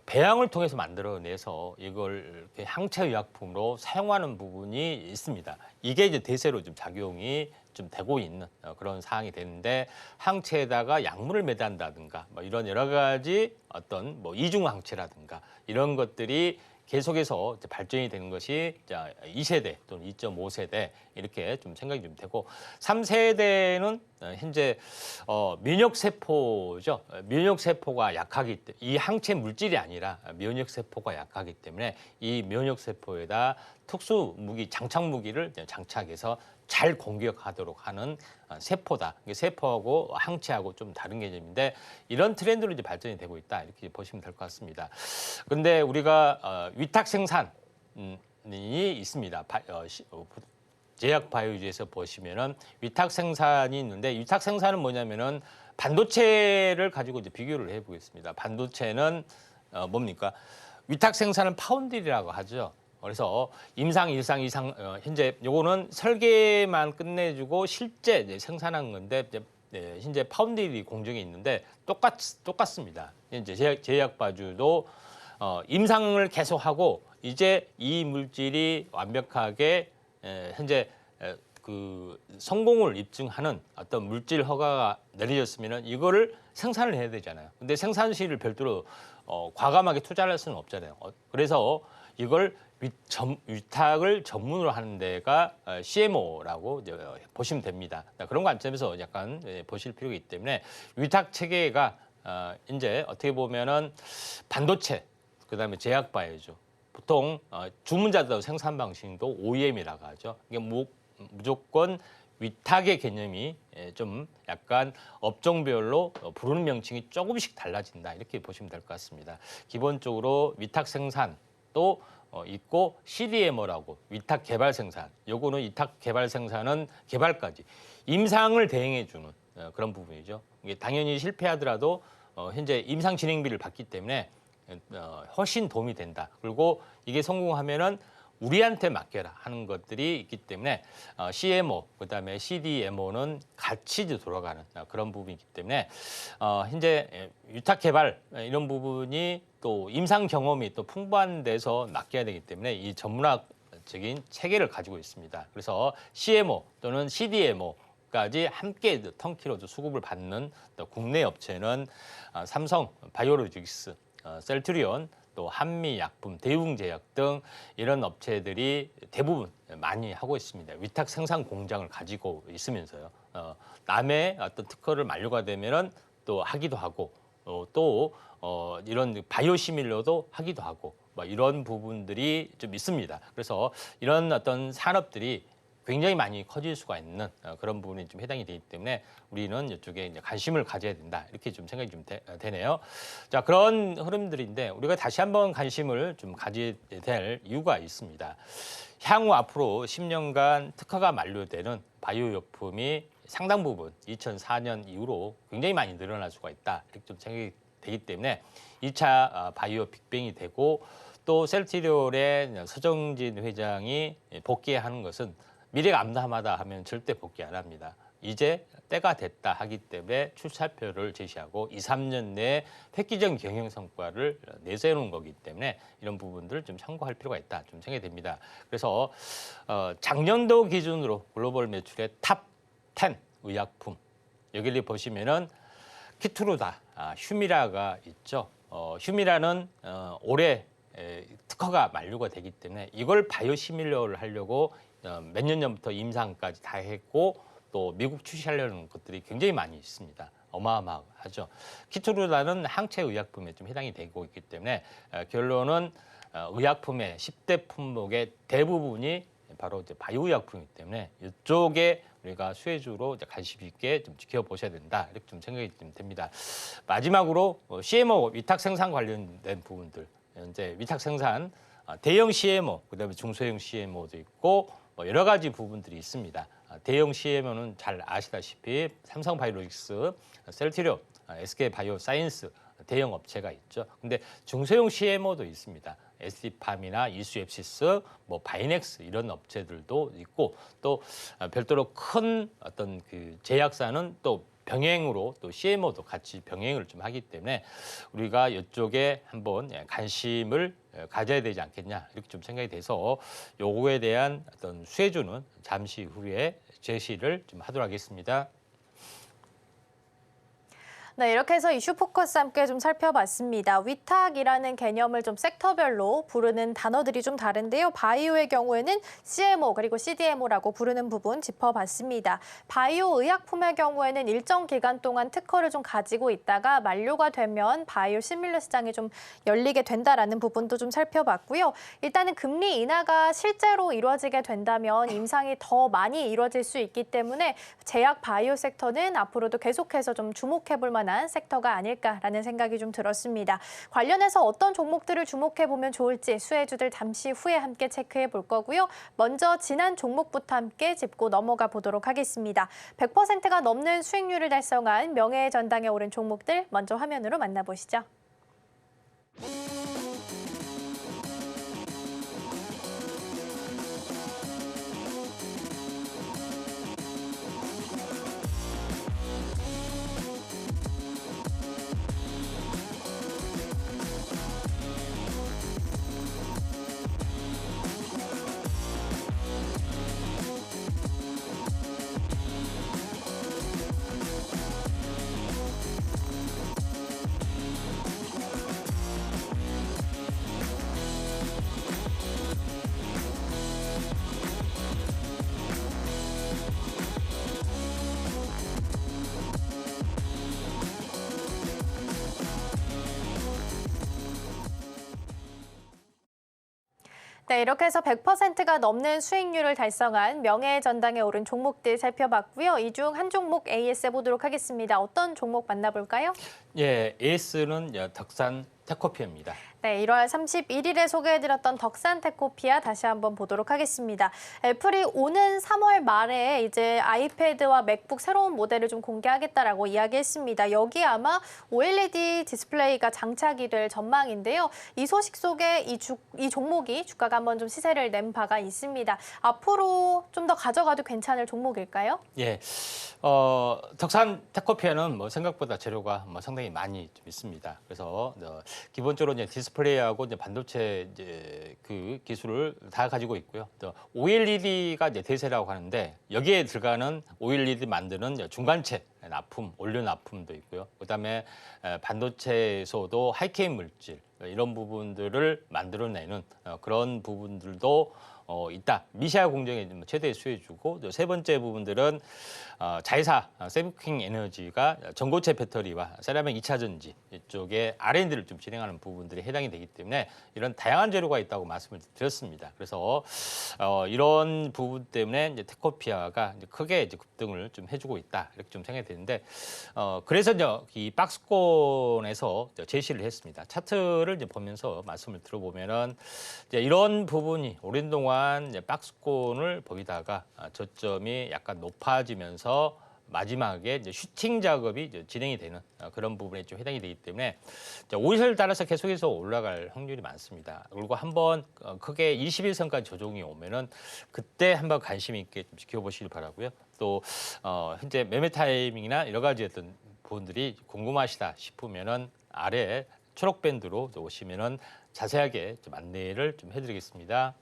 배양을 통해서 만들어내서 이걸 항체 의약품으로 사용하는 부분이 있습니다. 이게 이제 대세로 좀 작용이 좀 되고 있는 그런 상황이 되는데, 항체에다가 약물을 매단다든가 뭐 이런 여러 가지 어떤 뭐 이중 항체라든가 이런 것들이 계속해서 발전이 되는 것이 2세대 또는 2.5세대 이렇게 좀 생각이 좀 되고, 3세대는 현재 면역세포죠. 면역세포가 약하기 때문에, 이 항체 물질이 아니라 면역세포가 약하기 때문에 이 면역세포에다 특수 무기, 장착 무기를 장착해서 잘 공격하도록 하는 세포다. 세포하고 항체하고 좀 다른 개념인데, 이런 트렌드로 이제 발전이 되고 있다 이렇게 보시면 될 것 같습니다. 그런데 우리가 위탁 생산이 있습니다. 제약 바이오주에서 보시면은 위탁 생산이 있는데 위탁 생산은 뭐냐면은 반도체를 가지고 이제 비교를 해보겠습니다. 반도체는 뭡니까? 위탁 생산은 파운드리라고 하죠. 그래서 임상, 일상, 이상 현재 요거는 설계만 끝내주고 실제 이제 생산한 건데 이제 현재 파운드리 공정이 있는데 똑같습니다. 이제 제약 바이오도 임상을 계속하고 이제 이 물질이 완벽하게 현재 그 성공을 입증하는 어떤 물질 허가가 내려졌으면은 이거를 생산을 해야 되잖아요. 근데 생산실을 별도로 과감하게 투자를 할 수는 없잖아요. 그래서 이걸 위탁을 전문으로 하는 데가 CMO라고 이제 보시면 됩니다. 그런 관점에서 약간 보실 필요가 있기 때문에 위탁 체계가 이제 어떻게 보면은 반도체, 그다음에 제약 바이오죠. 보통 주문자들 생산 방식도 OEM이라고 하죠. 이게 무조건 위탁의 개념이 좀 약간 업종별로 부르는 명칭이 조금씩 달라진다 이렇게 보시면 될 것 같습니다. 기본적으로 위탁 생산도 있고 CDMO라고 위탁 개발 생산. 요거는 위탁 개발 생산은 개발까지 임상을 대행해 주는 그런 부분이죠. 이게 당연히 실패하더라도 현재 임상 진행비를 받기 때문에 훨씬 도움이 된다. 그리고 이게 성공하면은 우리한테 맡겨라 하는 것들이 있기 때문에 CMO, 그다음에 CDMO는 같이 이제 돌아가는 그런 부분이기 때문에 현재 위탁 개발 이런 부분이 또 임상 경험이 또 풍부한 데서 맡겨야 되기 때문에 이 전문학적인 체계를 가지고 있습니다. 그래서 CMO 또는 CDMO까지 함께 턴키로 수급을 받는 또 국내 업체는 삼성 바이오로직스, 셀트리온, 또 한미약품, 대웅제약 등 이런 업체들이 대부분 많이 하고 있습니다. 위탁 생산 공장을 가지고 있으면서요. 남의 어떤 특허를 만료가 되면은 또 하기도 하고 또 이런 바이오시밀러도 하기도 하고 뭐 이런 부분들이 좀 있습니다. 그래서 이런 어떤 산업들이 굉장히 많이 커질 수가 있는 그런 부분이 좀 해당이 되기 때문에 우리는 이쪽에 이제 관심을 가져야 된다 이렇게 좀 생각이 좀 되네요. 자, 그런 흐름들인데 우리가 다시 한번 관심을 좀 가져야 될 이유가 있습니다. 향후 앞으로 10년간 특허가 만료되는 바이오약품이 상당 부분 2004년 이후로 굉장히 많이 늘어날 수가 있다 이렇게 좀 생각이 되기 때문에 2차 바이오 빅뱅이 되고 또 셀트리온의 서정진 회장이 복귀하는 것은 미래가 암담하다 하면 절대 복귀 안 합니다. 이제 때가 됐다 하기 때문에 출사표를 제시하고 2, 3년 내에 획기적인 경영 성과를 내세우는 거기 때문에 이런 부분들을 좀 참고할 필요가 있다 좀 생각이 됩니다. 그래서 작년도 기준으로 글로벌 매출의 탑 10 의약품 여기를 보시면은 키투르다, 휴미라가 있죠. 휴미라는 올해 특허가 만료가 되기 때문에 이걸 바이오시밀러를 하려고 몇 년 전부터 임상까지 다 했고 또 미국 출시하려는 것들이 굉장히 많이 있습니다. 어마어마하죠. 키투르다는 항체 의약품에 좀 해당이 되고 있기 때문에 결론은 의약품의 10대 품목의 대부분이 바로 이제 바이오 의약품이기 때문에 이쪽에 우리가 수혜주로 이제 관심 있게 좀 지켜보셔야 된다 이렇게 좀 생각이 좀 됩니다. 마지막으로 CMO 위탁 생산 관련된 부분들 이제 위탁 생산 대형 CMO 그다음에 중소형 CMO도 있고 여러 가지 부분들이 있습니다. 대형 CMO는 잘 아시다시피 삼성 바이오로직스, 셀트리온, SK 바이오사이언스 대형 업체가 있죠. 근데 중소형 CMO도 있습니다. SD팜이나 이수앱시스, 뭐 바이넥스 이런 업체들도 있고 또 별도로 큰 어떤 그 제약사는 또 병행으로 또 CMO도 같이 병행을 좀 하기 때문에 우리가 이쪽에 한번 관심을 가져야 되지 않겠냐 이렇게 좀 생각이 돼서 요거에 대한 어떤 수혜주는 잠시 후에 제시를 좀 하도록 하겠습니다. 네, 이렇게 해서 이슈 포커스 함께 좀 살펴봤습니다. 위탁이라는 개념을 좀 섹터별로 부르는 단어들이 좀 다른데요. 바이오의 경우에는 CMO 그리고 CDMO라고 부르는 부분 짚어봤습니다. 바이오 의약품의 경우에는 일정 기간 동안 특허를 좀 가지고 있다가 만료가 되면 바이오 시밀러 시장이 좀 열리게 된다라는 부분도 좀 살펴봤고요. 일단은 금리 인하가 실제로 이루어지게 된다면 임상이 더 많이 이루어질 수 있기 때문에 제약 바이오 섹터는 앞으로도 계속해서 좀 주목해볼 만한 만한 섹터가 아닐까라는 생각이 좀 들었습니다. 관련해서 어떤 종목들을 주목해 보면 좋을지 수혜주들 잠시 후에 함께 체크해 볼 거고요. 먼저 지난 종목부터 함께 짚고 넘어가 보도록 하겠습니다. 100%가 넘는 수익률을 달성한 명예의 전당에 오른 종목들 먼저 화면으로 만나보시죠. 네, 이렇게 해서 100%가 넘는 수익률을 달성한 명예의 전당에 오른 종목들 살펴봤고요. 이 중 한 종목 AS 해보도록 하겠습니다. 어떤 종목 만나볼까요? 예, AS는 덕산 테코피아입니다. 네, 1월 31일에 소개해드렸던 덕산 테코피아 다시 한번 보도록 하겠습니다. 애플이 오는 3월 말에 이제 아이패드와 맥북 새로운 모델을 좀 공개하겠다라고 이야기했습니다. 여기 아마 OLED 디스플레이가 장착이 될 전망인데요. 이 소식 속에 이 종목이 주가가 한번 좀 시세를 낸 바가 있습니다. 앞으로 좀 더 가져가도 괜찮을 종목일까요? 예, 덕산 테코피아는 뭐 생각보다 재료가 뭐 상당히 많이 좀 있습니다. 그래서 기본적으로 이제 디스플레이하고 이제 반도체 이제 그 기술을 다 가지고 있고요. 또 OLED가 이제 대세라고 하는데 여기에 들어가는 OLED 만드는 중간체 납품, 원료 납품도 있고요. 그다음에 반도체에서도 하이케인 물질 이런 부분들을 만들어내는 그런 부분들도 있다. 미시아 공정의 최대 수혜주고 세 번째 부분들은 자회사 세브킹 에너지가 전고체 배터리와 세라믹 2차 전지 이쪽에 R&D를 좀 진행하는 부분들이 해당이 되기 때문에 이런 다양한 재료가 있다고 말씀을 드렸습니다. 그래서 이런 부분 때문에 이제 테코피아가 이제 크게 이제 급등을 좀 해주고 있다 이렇게 좀 생각이 되는데 그래서 이제 이 박스권에서 제시를 했습니다. 차트를 이제 보면서 말씀을 들어보면은 이제 이런 부분이 오랜 동안 이제 박스권을 보이다가 저점이 약간 높아지면서 마지막에 이제 슈팅 작업이 이제 진행이 되는 그런 부분에 좀 해당이 되기 때문에 5일선을 따라서 계속해서 올라갈 확률이 많습니다. 그리고 한번 크게 21선까지 조정이 오면은 그때 한번 관심 있게 좀 지켜보시길 바라고요. 또 현재 매매 타이밍이나 여러 가지 어떤 부분들이 궁금하시다 싶으면은 아래 초록 밴드로 오시면은 자세하게 좀 안내를 좀 해드리겠습니다.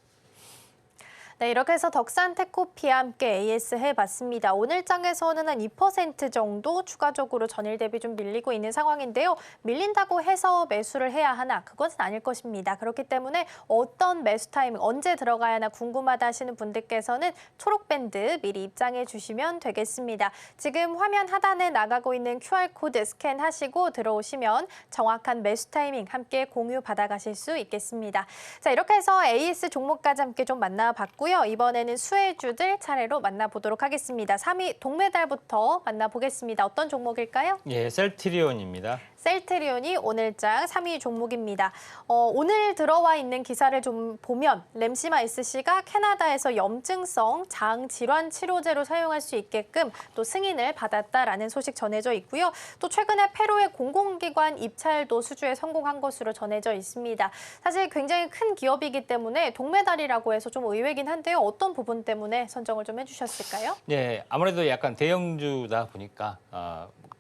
네, 이렇게 해서 덕산 테코피아 함께 AS 해봤습니다. 오늘 장에서는 한 2% 정도 추가적으로 전일 대비 좀 밀리고 있는 상황인데요. 밀린다고 해서 매수를 해야 하나? 그것은 아닐 것입니다. 그렇기 때문에 어떤 매수 타이밍, 언제 들어가야 하나 궁금하다 하시는 분들께서는 초록밴드 미리 입장해 주시면 되겠습니다. 지금 화면 하단에 나가고 있는 QR코드 스캔하시고 들어오시면 정확한 매수 타이밍 함께 공유 받아가실 수 있겠습니다. 자, 이렇게 해서 AS 종목까지 함께 좀 만나봤고요. 이번에는 수혜주들 차례로 만나보도록 하겠습니다. 3위 동메달부터 만나보겠습니다. 어떤 종목일까요? 예, 셀트리온입니다. 셀트리온이 오늘장 3위 종목입니다. 오늘 들어와 있는 기사를 좀 보면 램시마이스씨가 캐나다에서 염증성 장 질환 치료제로 사용할 수 있게끔 또 승인을 받았다라는 소식 전해져 있고요. 또 최근에 페루의 공공기관 입찰도 수주에 성공한 것으로 전해져 있습니다. 사실 굉장히 큰 기업이기 때문에 동메달이라고 해서 좀 의외긴 한데요. 어떤 부분 때문에 선정을 좀 해주셨을까요? 네, 아무래도 약간 대형주다 보니까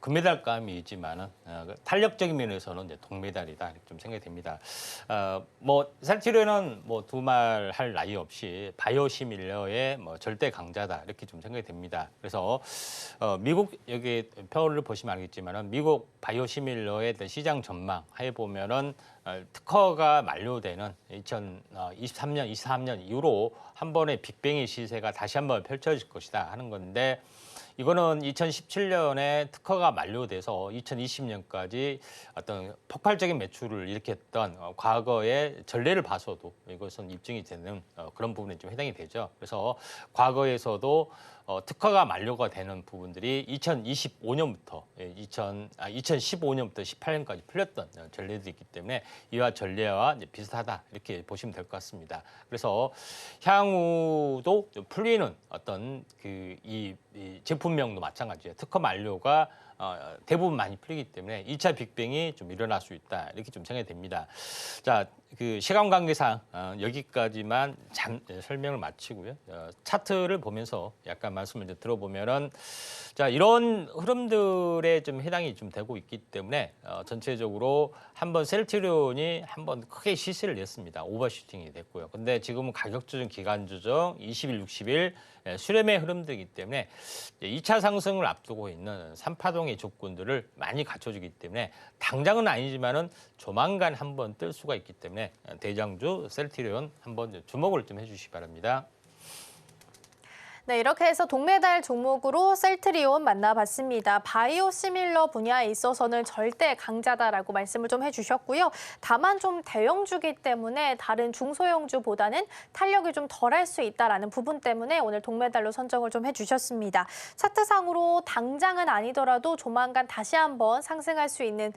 금메달감이 있지만은 탄력적인 면에서는 이제 동메달이다 이렇게 좀 생각이 됩니다. 뭐 셀트리온은 뭐 두말 할 나위 없이 바이오시밀러의 뭐 절대 강자다 이렇게 좀 생각이 됩니다. 그래서 미국 여기 표를 보시면 알겠지만은 미국 바이오시밀러의 시장 전망 해 보면은 특허가 만료되는 2023년, 23년 이후로 한 번의 빅뱅의 시세가 다시 한번 펼쳐질 것이다 하는 건데 이거는 2017년에 특허가 만료돼서 2020년까지 어떤 폭발적인 매출을 일으켰던 과거의 전례를 봐서도 이것은 입증이 되는 그런 부분에 좀 해당이 되죠. 그래서 과거에서도 특허가 만료가 되는 부분들이 2015년부터 2015년부터 18년까지 풀렸던 전례도 있기 때문에 이와 전례와 이제 비슷하다 이렇게 보시면 될 것 같습니다. 그래서 향후도 풀리는 어떤 이 제품명도 마찬가지예요. 특허 만료가 대부분 많이 풀리기 때문에 2차 빅뱅이 좀 일어날 수 있다 이렇게 좀 생각이 됩니다. 자, 시간 관계상 여기까지만 설명을 마치고요. 차트를 보면서 약간 말씀을 이제 들어보면은 자, 이런 흐름들에 좀 해당이 좀 되고 있기 때문에 전체적으로 한번 셀트리온이 한번 크게 시세를 냈습니다. 오버슈팅이 됐고요. 근데 지금은 가격 조정, 기간 조정, 20일, 60일 수렴의 흐름들이기 때문에 2차 상승을 앞두고 있는 3파동의 조건들을 많이 갖춰주기 때문에 당장은 아니지만은 조만간 한번 뜰 수가 있기 때문에 대장주 셀트리온 한번 주목을 좀 해주시기 바랍니다. 네, 이렇게 해서 동메달 종목으로 셀트리온 만나봤습니다. 바이오 시밀러 분야에 있어서는 절대 강자다라고 말씀을 좀 해주셨고요. 다만 좀 대형주기 때문에 다른 중소형주보다는 탄력이 좀 덜할 수 있다라는 부분 때문에 오늘 동메달로 선정을 좀 해주셨습니다. 차트상으로 당장은 아니더라도 조만간 다시 한번 상승할 수 있는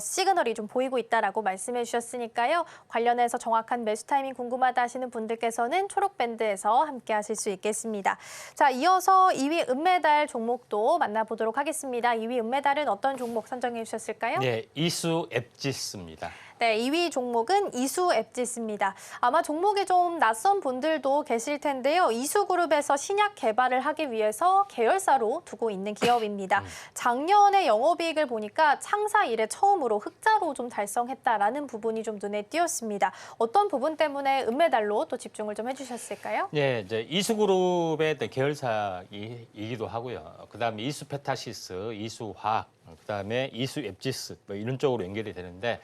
시그널이 좀 보이고 있다라고 말씀해 주셨으니까요. 관련해서 정확한 매수 타이밍 궁금하다 하시는 분들께서는 초록밴드에서 함께 하실 수 있겠습니다. 자, 이어서 2위 은메달 종목도 만나보도록 하겠습니다. 2위 은메달은 어떤 종목 선정해 주셨을까요? 네, 이수 앱지스입니다. 네, 2위 종목은 이수 앱지스입니다. 아마 종목이 좀 낯선 분들도 계실 텐데요. 이수그룹에서 신약 개발을 하기 위해서 계열사로 두고 있는 기업입니다. 작년에 영업이익을 보니까 창사 이래 처음으로 흑자로 좀 달성했다라는 부분이 좀 눈에 띄었습니다. 어떤 부분 때문에 은메달로 또 집중을 좀 해주셨을까요? 네, 이제 이수그룹의 계열사이기도 하고요. 그다음에 이수페타시스, 이수화학, 그다음에 이수앱지스 뭐 이런 쪽으로 연결이 되는데.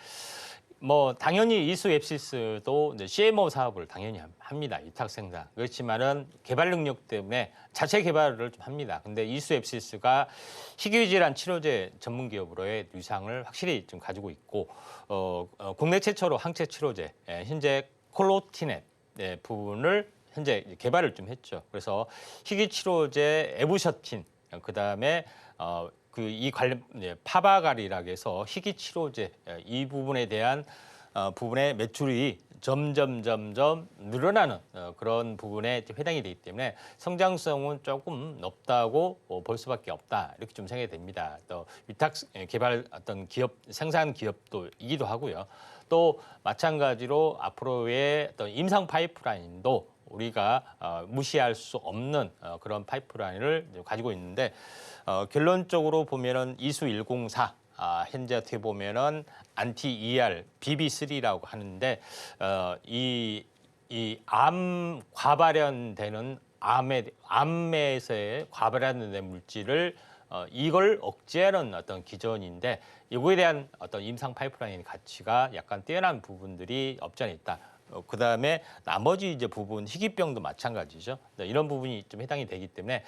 뭐 당연히 이수앱시스도 이제 CMO 사업을 당연히 합니다. 위탁 생산. 그렇지만은 개발 능력 때문에 자체 개발을 좀 합니다. 근데 이수앱시스가 희귀질환 치료제 전문 기업으로의 위상을 확실히 좀 가지고 있고 국내 최초로 항체 치료제 현재 콜로티넷 부분을 현재 개발을 좀 했죠. 그래서 희귀 치료제 에부셔틴 그다음에 이 관련 파바갈이라고 해서 희귀 치료제 이 부분에 대한 부분의 매출이 점점 늘어나는 그런 부분에 해당이 되기 때문에 성장성은 조금 높다고 볼 수밖에 없다 이렇게 좀 생각이 됩니다. 또 위탁 개발 어떤 기업 생산 기업도이기도 하고요. 또 마찬가지로 앞으로의 어떤 임상 파이프라인도 우리가 무시할 수 없는 그런 파이프라인을 가지고 있는데. 결론적으로 보면은 이수 104 현재 어떻게 보면은 안티 ER BB3라고 하는데 이 암 과발현되는 암에서의 과발현된 물질을 이걸 억제하는 어떤 기전인데 이거에 대한 어떤 임상 파이프라인 가치가 약간 뛰어난 부분들이 없지 않아 있다. 그다음에 나머지 이제 부분 희귀병도 마찬가지죠. 이런 부분이 좀 해당이 되기 때문에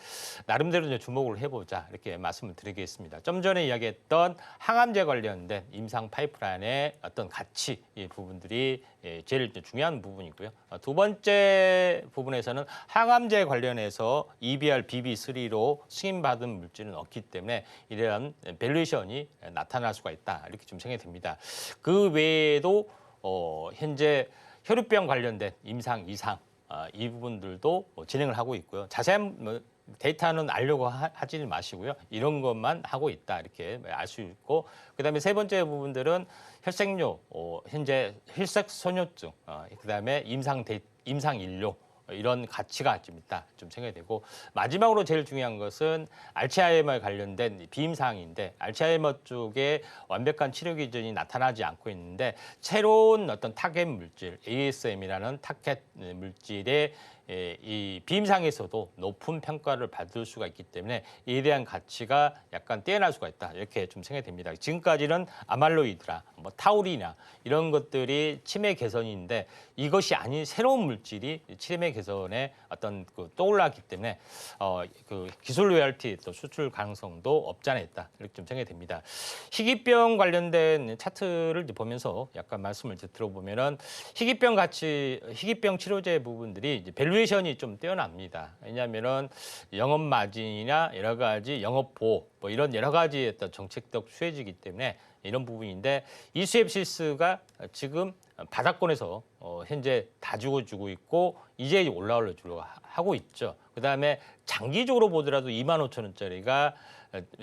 나름대로 이제 주목을 해보자 이렇게 말씀을 드리겠습니다. 좀 전에 이야기했던 항암제 관련된 임상 파이프라인의 어떤 가치 이 부분들이 제일 중요한 부분이고요. 두 번째 부분에서는 항암제 관련해서 EBR, BB3로 승인받은 물질은 없기 때문에 이러한 밸류에이션이 나타날 수가 있다 이렇게 좀 생각이 됩니다. 그 외에도 현재 혈우병 관련된 임상 이상 이 부분들도 진행을 하고 있고요. 자세한 데이터는 알려고 하지 마시고요. 이런 것만 하고 있다 이렇게 알 수 있고 그다음에 세 번째 부분들은 혈색뇨 현재 혈색소뇨증 그다음에 임상 인료 이런 가치가 좀 있다 좀 생각이 되고 마지막으로 제일 중요한 것은 알츠하이머 관련된 비임상인데 알츠하이머 쪽에 완벽한 치료 기전이 나타나지 않고 있는데 새로운 어떤 타겟 물질 ASM이라는 타겟 물질의 이 비임상에서도 높은 평가를 받을 수가 있기 때문에 이에 대한 가치가 약간 뛰어날 수가 있다 이렇게 좀 생각이 됩니다. 지금까지는 아말로이드라 뭐 타우리나 이런 것들이 치매 개선인데 이것이 아닌 새로운 물질이 치매 개선에 어떤 그 떠올랐기 때문에 그 기술 로열티 또 수출 가능성도 없지 않아 있다 이렇게 좀 생각이 됩니다. 희귀병 관련된 차트를 보면서 약간 말씀을 들어보면은 희귀병 치료제 부분들이 이제 밸류에이션이 좀 뛰어납니다. 왜냐하면은 영업 마진이나 여러 가지 영업 보호 뭐 이런 여러 가지 어떤 정책적 수혜지이기 때문에 이런 부분인데 이수앱시스가 지금 바닥권에서 현재 다 주고 있고 이제 올라오려고 하고 있죠. 그다음에 장기적으로 보더라도 25,000원짜리가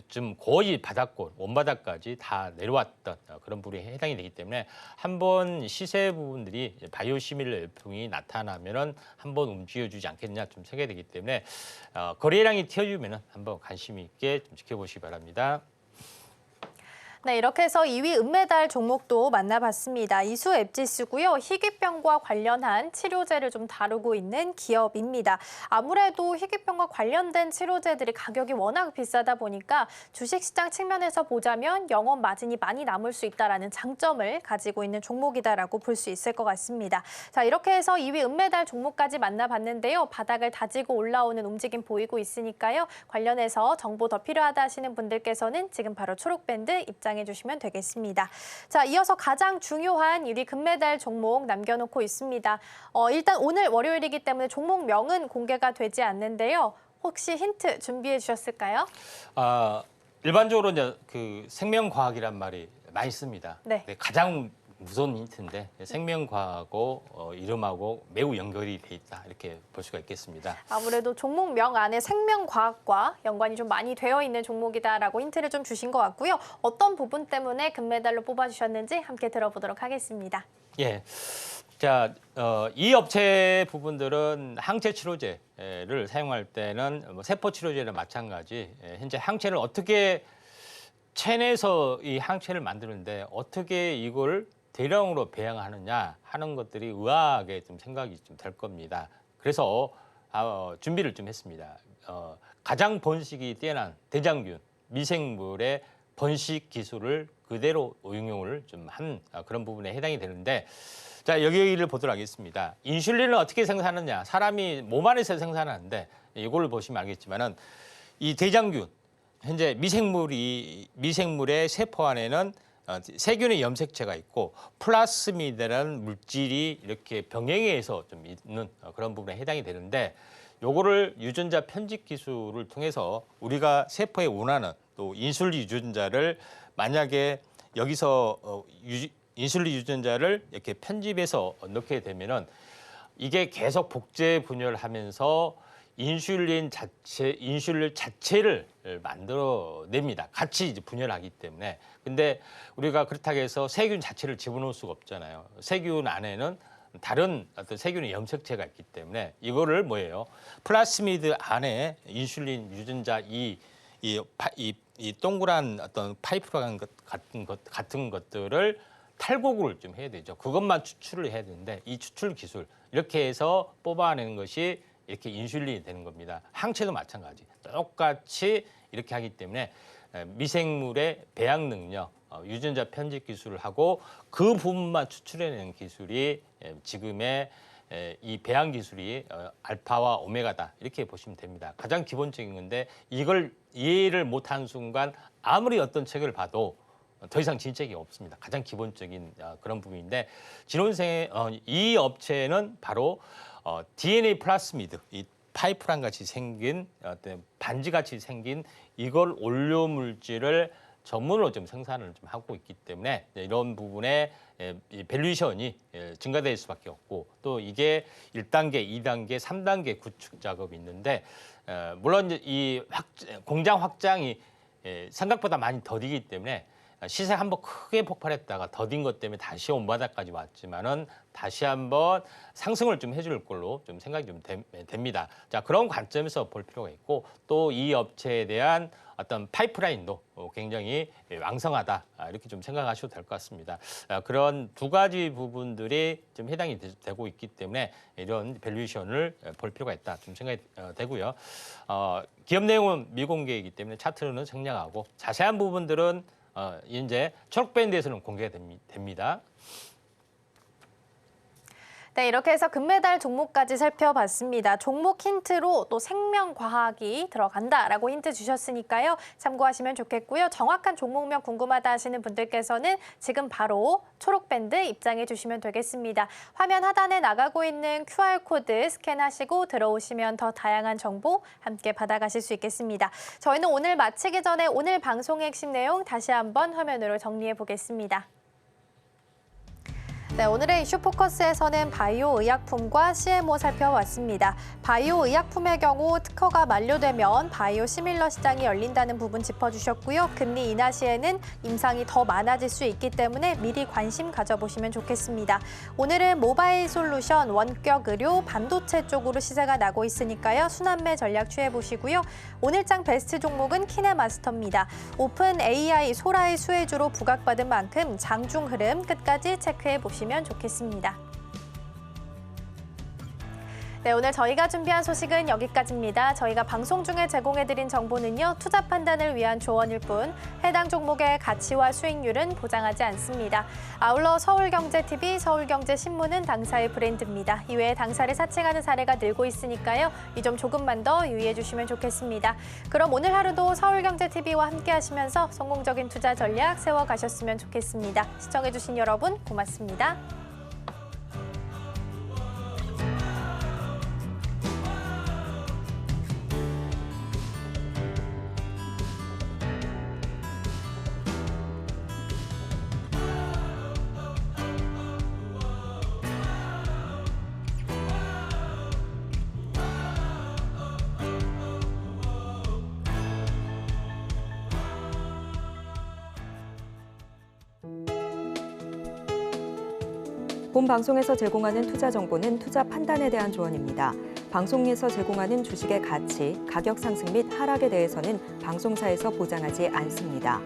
좀 거의 바닥권, 원바닥까지 다 내려왔던 그런 부분에 해당이 되기 때문에 한번 시세 부분들이 바이오 시밀러 열풍이 나타나면은 한번 움직여주지 않겠냐 좀 생각이 되기 때문에 거래량이 튀어주면은 한번 관심 있게 좀 지켜보시기 바랍니다. 네, 이렇게 해서 2위 은메달 종목도 만나봤습니다. 이수 앱지수고요. 희귀병과 관련한 치료제를 좀 다루고 있는 기업입니다. 아무래도 희귀병과 관련된 치료제들이 가격이 워낙 비싸다 보니까 주식시장 측면에서 보자면 영업 마진이 많이 남을 수 있다는 장점을 가지고 있는 종목이다라고 볼 수 있을 것 같습니다. 자, 이렇게 해서 2위 은메달 종목까지 만나봤는데요. 바닥을 다지고 올라오는 움직임 보이고 있으니까요. 관련해서 정보 더 필요하다 하시는 분들께서는 지금 바로 초록밴드 입장해 주시면 되겠습니다. 자, 이어서 가장 중요한 1위 금메달 종목 남겨놓고 있습니다. 일단 오늘 월요일이기 때문에 종목명은 공개가 되지 않는데요. 혹시 힌트 준비해 주셨을까요? 일반적으로 이제 그 생명과학이란 말이 많이 씁니다. 네. 가장 무서운 힌트인데 생명과학하고 이름하고 매우 연결이 돼 있다 이렇게 볼 수가 있겠습니다. 아무래도 종목명 안에 생명과학과 연관이 좀 많이 되어 있는 종목이다라고 힌트를 좀 주신 것 같고요. 어떤 부분 때문에 금메달로 뽑아주셨는지 함께 들어보도록 하겠습니다. 예. 자, 이 업체 부분들은 항체 치료제를 사용할 때는 뭐 세포 치료제나 마찬가지 현재 항체를 어떻게 체내에서 이 항체를 만드는데 어떻게 이걸 대량으로 배양하느냐 하는 것들이 의학에 좀 생각이 좀 될 겁니다. 그래서 준비를 좀 했습니다. 가장 번식이 뛰어난 대장균, 미생물의 번식 기술을 그대로 응용을 좀 한 그런 부분에 해당이 되는데 자, 여기를 보도록 하겠습니다. 인슐린을 어떻게 생산하느냐? 사람이 몸 안에서 생산하는데 이걸 보시면 알겠지만은 이 대장균 현재 미생물의 세포 안에는 세균의 염색체가 있고 플라스미드라는 물질이 이렇게 병행해서 좀 있는 그런 부분에 해당이 되는데 요거를 유전자 편집 기술을 통해서 우리가 세포에 원하는 또 인슐린 유전자를 만약에 여기서 인슐린 유전자를 이렇게 편집해서 넣게 되면은 이게 계속 복제 분열하면서 인슐린 자체를 만들어냅니다. 같이 이제 분열하기 때문에. 근데 우리가 그렇다고 해서 세균 자체를 집어넣을 수가 없잖아요. 세균 안에는 다른 어떤 세균의 염색체가 있기 때문에 이거를 뭐예요? 플라스미드 안에 인슐린 유전자 이 동그란 어떤 파이프랑 같은 것들을 탈곡을 좀 해야 되죠. 그것만 추출을 해야 되는데 이 추출 기술 이렇게 해서 뽑아내는 것이 이렇게 인슐린이 되는 겁니다. 항체도 마찬가지. 똑같이 이렇게 하기 때문에 미생물의 배양 능력, 유전자 편집 기술을 하고 그 부분만 추출해내는 기술이 지금의 이 배양 기술이 알파와 오메가다 이렇게 보시면 됩니다. 가장 기본적인 건데 이걸 이해를 못한 순간 아무리 어떤 책을 봐도 더 이상 진책이 없습니다. 가장 기본적인 그런 부분인데 진원생의 이 업체는 바로 DNA 플라스미드, 이 파이프랑 같이 생긴 어떤 반지 같이 생긴 이걸 원료 물질을 전문으로 좀 생산을 좀 하고 있기 때문에 이런 부분에 밸류에이션이 증가될 수밖에 없고 또 이게 1단계, 2단계, 3단계 구축 작업이 있는데 물론 이 공장 확장이 생각보다 많이 더디기 때문에 시세 한번 크게 폭발했다가 더딘 것 때문에 다시 온바닥까지 왔지만은 다시 한번 상승을 좀 해줄 걸로 좀 생각이 좀 됩니다. 자, 그런 관점에서 볼 필요가 있고 또 이 업체에 대한 어떤 파이프라인도 굉장히 왕성하다 이렇게 좀 생각하셔도 될 것 같습니다. 그런 두 가지 부분들이 좀 해당이 되고 있기 때문에 이런 밸류에이션을 볼 필요가 있다 좀 생각이 되고요. 기업 내용은 미공개이기 때문에 차트는 생략하고 자세한 부분들은 이제 초록밴드에서는 공개가 됩니다. 네, 이렇게 해서 금메달 종목까지 살펴봤습니다. 종목 힌트로 또 생명과학이 들어간다라고 힌트 주셨으니까요. 참고하시면 좋겠고요. 정확한 종목명 궁금하다 하시는 분들께서는 지금 바로 초록밴드 입장해 주시면 되겠습니다. 화면 하단에 나가고 있는 QR코드 스캔하시고 들어오시면 더 다양한 정보 함께 받아가실 수 있겠습니다. 저희는 오늘 마치기 전에 오늘 방송의 핵심 내용 다시 한번 화면으로 정리해 보겠습니다. 네, 오늘의 이슈 포커스에서는 바이오 의약품과 CMO 살펴왔습니다. 바이오 의약품의 경우 특허가 만료되면 바이오 시밀러 시장이 열린다는 부분 짚어주셨고요. 금리 인하 시에는 임상이 더 많아질 수 있기 때문에 미리 관심 가져보시면 좋겠습니다. 오늘은 모바일 솔루션, 원격 의료, 반도체 쪽으로 시세가 나고 있으니까요. 순환매 전략 취해보시고요. 오늘장 베스트 종목은 키네마스터입니다. 오픈 AI 소라의 수혜주로 부각받은 만큼 장중 흐름 끝까지 체크해보시면 좋겠습니다. 네, 오늘 저희가 준비한 소식은 여기까지입니다. 저희가 방송 중에 제공해드린 정보는요, 투자 판단을 위한 조언일 뿐 해당 종목의 가치와 수익률은 보장하지 않습니다. 아울러 서울경제TV, 서울경제신문은 당사의 브랜드입니다. 이외에 당사를 사칭하는 사례가 늘고 있으니까요. 이 점 조금만 더 유의해 주시면 좋겠습니다. 그럼 오늘 하루도 서울경제TV와 함께 하시면서 성공적인 투자 전략 세워가셨으면 좋겠습니다. 시청해주신 여러분 고맙습니다. 본 방송에서 제공하는 투자 정보는 투자 판단에 대한 조언입니다. 방송에서 제공하는 주식의 가치, 가격 상승 및 하락에 대해서는 방송사에서 보장하지 않습니다.